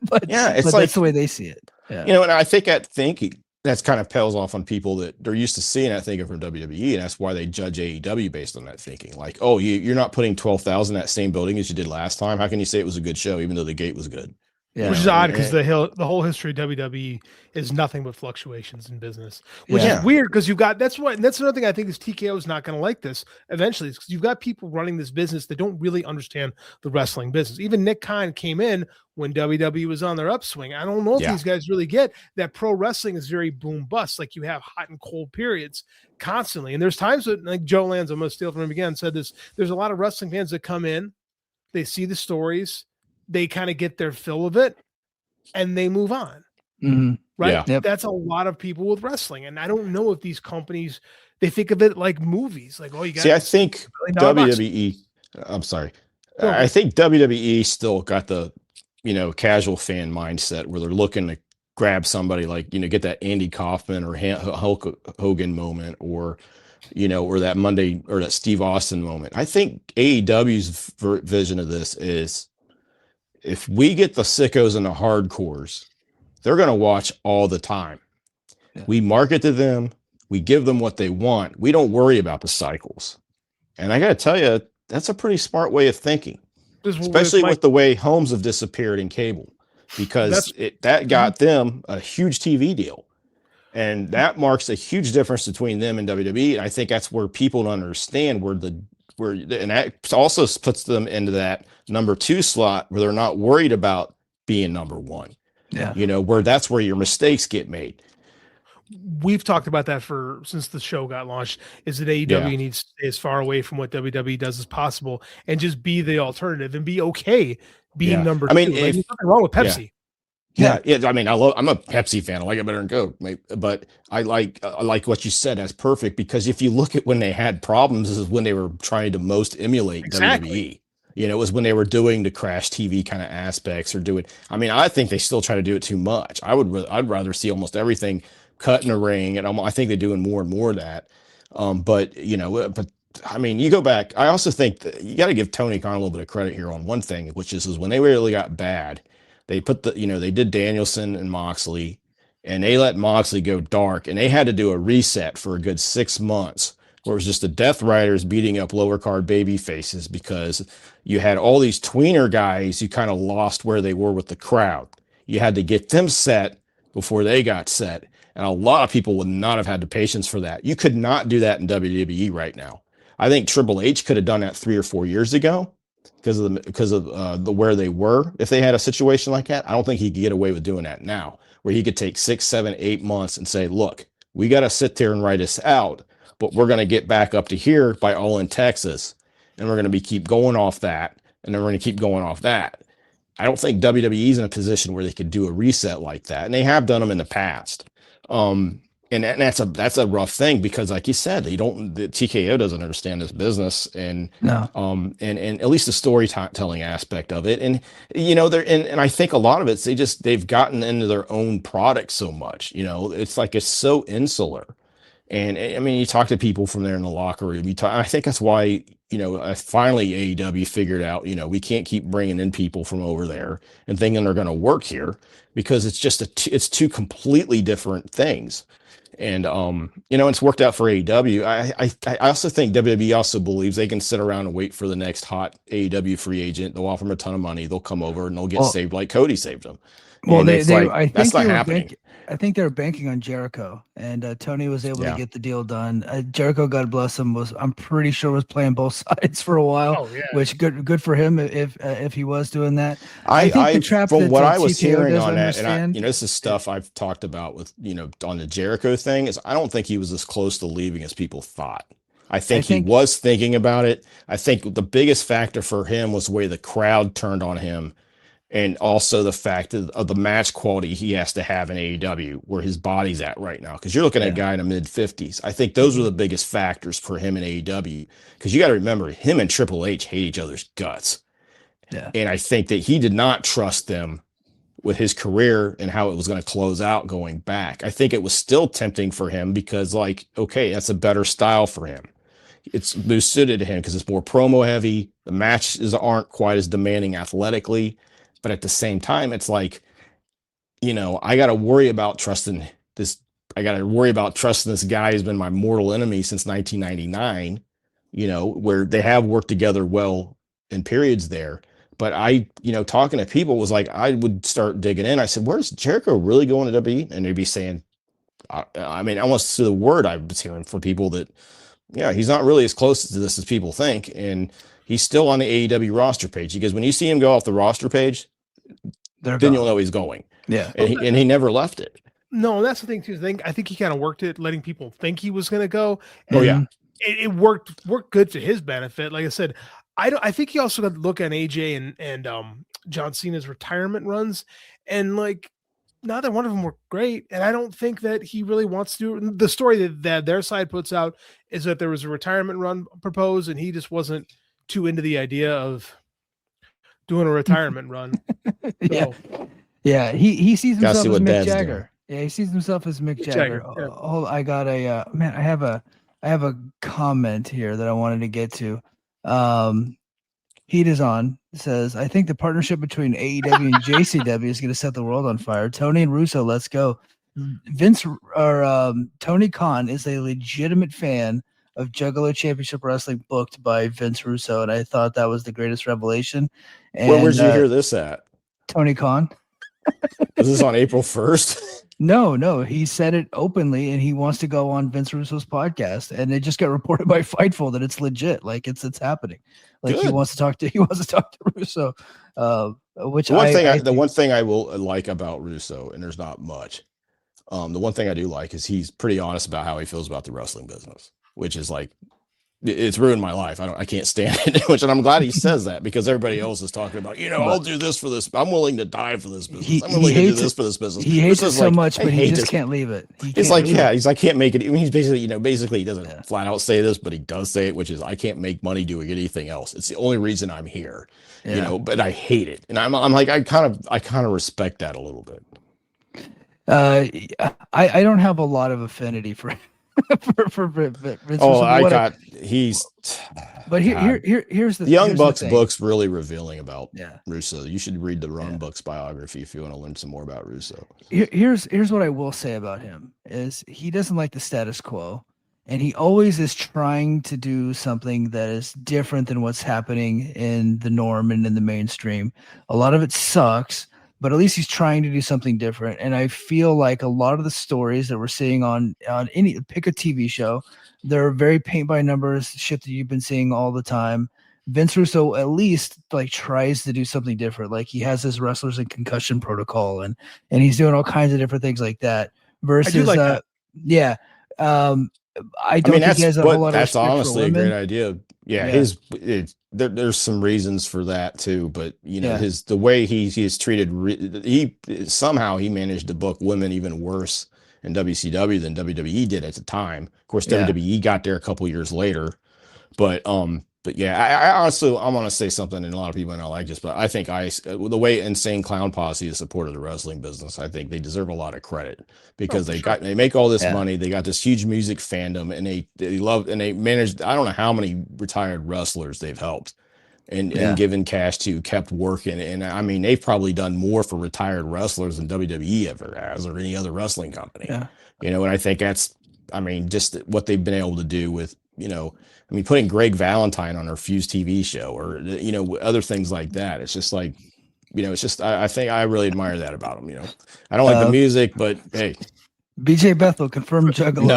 but that's the way they see it. Yeah.
You know, and I think that's kind of pales off on people that they're used to seeing that thinking from WWE, and that's why they judge AEW based on that thinking. Like, oh, you're not putting 12,000 in that same building as you did last time. How can you say it was a good show even though the gate was good?
Yeah, which is odd because the whole history of WWE is nothing but fluctuations in business, which is weird because that's another thing I think is TKO is not going to like this eventually, because you've got people running this business that don't really understand the wrestling business. Even Nick Khan came in when WWE was on their upswing. I don't know if these guys really get that pro wrestling is very boom bust. Like, you have hot and cold periods constantly, and there's times that, like Joe Lanza, I'm going to steal from him again, said this. There's a lot of wrestling fans that come in, they see the stories, they kind of get their fill of it, and they move on.
Mm-hmm.
Right.
Yeah.
Yep.
That's a lot of people with wrestling. And I don't know if these companies, they think of it like movies. Like, oh, you got
I think WWE, I'm sorry. I think WWE still got the, casual fan mindset where they're looking to grab somebody like, get that Andy Kaufman or Hulk Hogan moment, or that Monday or that Steve Austin moment. I think AEW's vision of this is, if we get the sickos and the hardcores, they're going to watch all the time. Yeah. We market to them. We give them what they want. We don't worry about the cycles. And I got to tell you, that's a pretty smart way of thinking, especially with the way homes have disappeared in cable, because that got them a huge TV deal. And that marks a huge difference between them and WWE. And I think that's where people don't understand and that also puts them into that number 2 slot where they're not worried about being number 1. Yeah. Where that's where your mistakes get made.
We've talked about that since the show got launched, is that AEW needs to stay as far away from what WWE does as possible and just be the alternative and be okay being number 2. I mean, there's nothing wrong with Pepsi.
Yeah. I mean, I'm a Pepsi fan. I like it better than Coke, but I like what you said. That's perfect, because if you look at when they had problems, this is when they were trying to most emulate WWE. It was when they were doing the Crash TV kind of aspects, or doing. I mean, I think they still try to do it too much. I'd rather see almost everything cut in a ring, and I think they're doing more and more of that. But I mean, you go back. I also think that you got to give Tony Khan a little bit of credit here on one thing, which is when they really got bad. They put they did Danielson and Moxley, and they let Moxley go dark, and they had to do a reset for a good 6 months, where it was just the Death Riders beating up lower card baby faces, because you had all these tweener guys you kind of lost where they were with the crowd. You had to get them set before they got set, and a lot of people would not have had the patience for that. You could not do that in WWE right now. I think Triple H could have done that 3 or 4 years ago, because of the where they were. If they had a situation like that, I don't think he could get away with doing that now, where he could take 6, 7, 8 months and say, look, we got to sit there and write this out, but we're going to get back up to here by All in Texas, and we're going to keep going off that, and then we're going to keep going off that. I don't think WWE's in a position where they could do a reset like that, and they have done them in the past. And that's a rough thing because, like you said, the TKO doesn't understand this business, and
No.
and at least the storytelling aspect of it, and and I think a lot of it's they've gotten into their own product so much, it's like it's so insular. And I mean, you talk to people from there in the locker room. I think that's why, finally AEW figured out, we can't keep bringing in people from over there and thinking they're going to work here, because it's just it's two completely different things. And it's worked out for AEW. I also think WWE also believes they can sit around and wait for the next hot AEW free agent. They'll offer them a ton of money. They'll come over and they'll get saved like Cody saved them.
Well,
And it's like,
I
that's
think
not happening.
I think they were banking on Jericho, and Tony was able
Yeah.
to get the deal done. Jericho, God bless him, I'm pretty sure was playing both sides for a while.
Oh, yeah.
Which good for him if he was doing that.
I
think the trap
from
that
what I was
TKO
hearing
doesn't
on that,
understand-
and this is stuff I've talked about with on the Jericho thing, is I don't think he was as close to leaving as people thought. I think he was thinking about it. I think the biggest factor for him was the way the crowd turned on him, and also the fact of the match quality he has to have in AEW, where his body's at right now. Because you're looking at a guy in the mid-50s. I think those were the biggest factors for him in AEW. Because you got to remember, him and Triple H hate each other's guts.
Yeah.
And I think that he did not trust them with his career and how it was going to close out going back. I think it was still tempting for him because, like, okay, that's a better style for him. It's more suited to him because it's more promo heavy. The matches aren't quite as demanding athletically. But at the same time, it's like, I got to worry about trusting this. I got to worry about trusting this guy who's been my mortal enemy since 1999, where they have worked together well in periods there. But talking to people was like, I would start digging in. I said, where's Jericho really going to WWE? And they'd be saying, I mean, almost to the word I was hearing from people that, yeah, he's not really as close to this as people think. And he's still on the AEW roster page. Because when you see him go off the roster page, then you'll know he's going.
Yeah.
And he never left it.
No, that's the thing too. I think he kind of worked it, letting people think he was going to go.
Oh yeah,
it worked good to his benefit. Like I said, I think he also got to look at AJ and John Cena's retirement runs, and like neither one of them were great. And I don't think that he really wants to do. The story that their side puts out is that there was a retirement run proposed, and he just wasn't too into the idea of doing a retirement run.
Yeah. Yeah, he sees himself as Mick
Dad's
Jagger.
doing.
Yeah, he sees himself as Mick Jagger.
Yeah.
Oh, I got a man. I have a comment here that I wanted to get to. Heat is on. Says, I think the partnership between AEW and JCW is going to set the world on fire. Tony and Russo, let's go. Tony Khan is a legitimate fan of Juggalo Championship Wrestling booked by Vince Russo, and I thought that was the greatest revelation. And,
where'd you hear this at?
Tony Khan.
Was this on April 1st?
No, he said it openly, and he wants to go on Vince Russo's podcast, and it just got reported by Fightful that it's legit, like it's happening. Like
Good.
he wants to talk to Russo. Which
the one thing I will like about Russo, and there's not much. The one thing I do like is he's pretty honest about how he feels about the wrestling business, which is like, it's ruined my life. I can't stand it. Which, and I'm glad he says that, because everybody else is talking about, I'll do this for this. I'm willing to die for this business. I'm willing to do this for this business.
He hates it so much, but he just
this.
can't leave it.
It's like, he's like, can't make it. I mean, he's basically he doesn't flat out say this, but he does say it, which is, I can't make money doing anything else. It's the only reason I'm here, but I hate it. And I'm like, I kind of respect that a little bit.
I don't have a lot of affinity for Vince. But here's the
Young Bucks book's really revealing about
Yeah.
Russo. You should read the Young Bucks biography if you want to learn some more about Russo.
Here's what I will say about him is he doesn't like the status quo, and he always is trying to do something that is different than what's happening in the norm and in the mainstream. A lot of it sucks, but at least he's trying to do something different. And I feel like a lot of the stories that we're seeing on any pick a TV show, they're very paint by numbers shit that you've been seeing all the time. Vince Russo at least like tries to do something different. Like he has his wrestlers in concussion protocol and he's doing all kinds of different things like that. Versus, I don't think he has a whole lot of respect
honestly
for
a
women.
great idea. There's some reasons for that too, but the way he is treated, he somehow managed to book women even worse in WCW than WWE did at the time. Of course,
Yeah.
WWE got there a couple years later, but yeah, I honestly, I want to say something, and a lot of people might not like this, but I think the way Insane Clown Posse has supported the wrestling business, I think they deserve a lot of credit because they make all this money, they got this huge music fandom, and they love, and they managed, I don't know how many retired wrestlers they've helped and given cash to, kept working, and I mean, they've probably done more for retired wrestlers than WWE ever has, or any other wrestling company.
Yeah.
You know, and I think that's, I mean, just what they've been able to do with, you know, I mean, putting Greg Valentine on our Fuse TV show, or, you know, other things like that. It's just like, you know, it's just, I think I really admire that about him. You know, I don't like the music, but hey.
BJ Bethel confirmed Juggalo.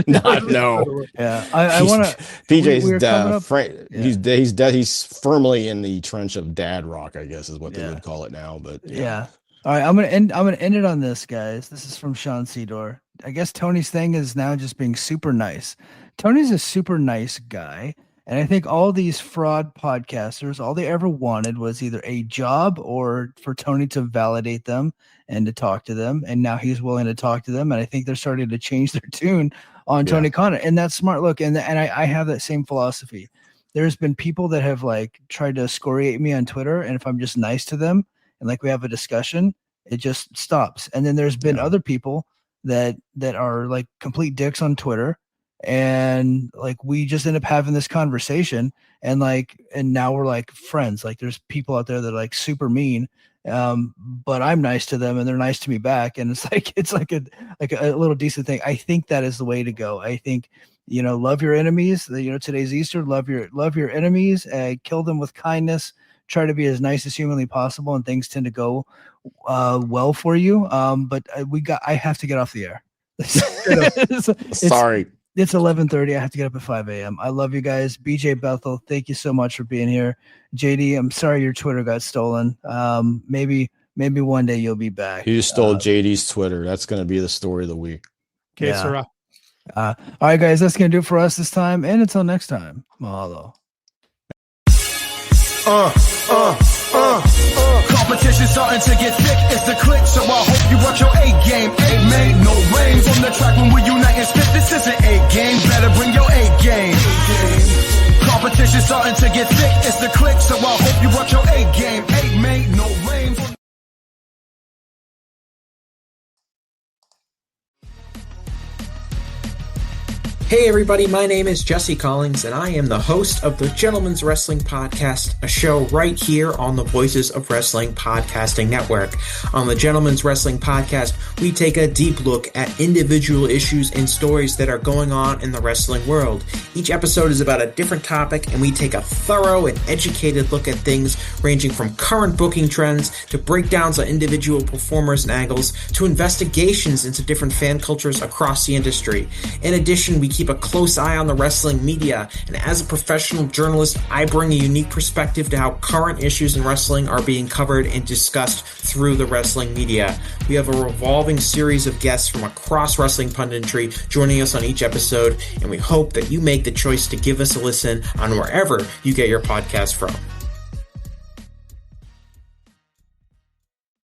No.
Yeah, I want to.
BJ's he's firmly in the trench of dad rock, I guess is what they would call it now. But
yeah. All right, I'm gonna end it on this, guys. This is from Sean Sedor. I guess Tony's thing is now just being super nice. Tony's a super nice guy, and I think all these fraud podcasters, all they ever wanted was either a job or for Tony to validate them and to talk to them. And now he's willing to talk to them, and I think they're starting to change their tune on Tony Khan. And that's smart. Look, and I have that same philosophy. There's been people that have like tried to excoriate me on Twitter, and if I'm just nice to them and like we have a discussion, it just stops. And then there's been other people that are like complete dicks on Twitter, and like we just end up having this conversation, and now we're like friends. Like there's people out there that are like super mean, but I'm nice to them and they're nice to me back, and it's like a little decent thing. I think that is the way to go. I think, you know, love your enemies. You know, today's Easter. Love your enemies. Kill them with kindness. Try to be as nice as humanly possible, and things tend to go well for you. But I have to get off the air.
Sorry.
It's 11:30. I have to get up at 5 a.m. I love you guys. BJ Bethel, thank you so much for being here. JD, I'm sorry your Twitter got stolen. Maybe one day you'll be back.
You stole JD's Twitter. That's going to be the story of the week.
Okay, Sarah.
All right, guys, that's going to do it for us this time. And until next time, mahalo.
Competition starting to get thick, it's the click, so I hope you brought your A game. Mate, no rain from the track when we unite and spit. This isn't A game, better bring your A game. Competition starting to get thick, it's the click, so I hope you brought your A game. Mate, no rain from
Hey everybody, my name is Jesse Collins, and I am the host of the Gentleman's Wrestling Podcast, a show right here on the Voices of Wrestling Podcasting Network. On the Gentleman's Wrestling Podcast, we take a deep look at individual issues and stories that are going on in the wrestling world. Each episode is about a different topic, and we take a thorough and educated look at things ranging from current booking trends to breakdowns on individual performers and angles to investigations into different fan cultures across the industry. In addition, we keep a close eye on the wrestling media, and as a professional journalist, I bring a unique perspective to how current issues in wrestling are being covered and discussed through the wrestling media. We have a revolving series of guests from across wrestling punditry joining us on each episode, and we hope that you make the choice to give us a listen on wherever you get your podcast from.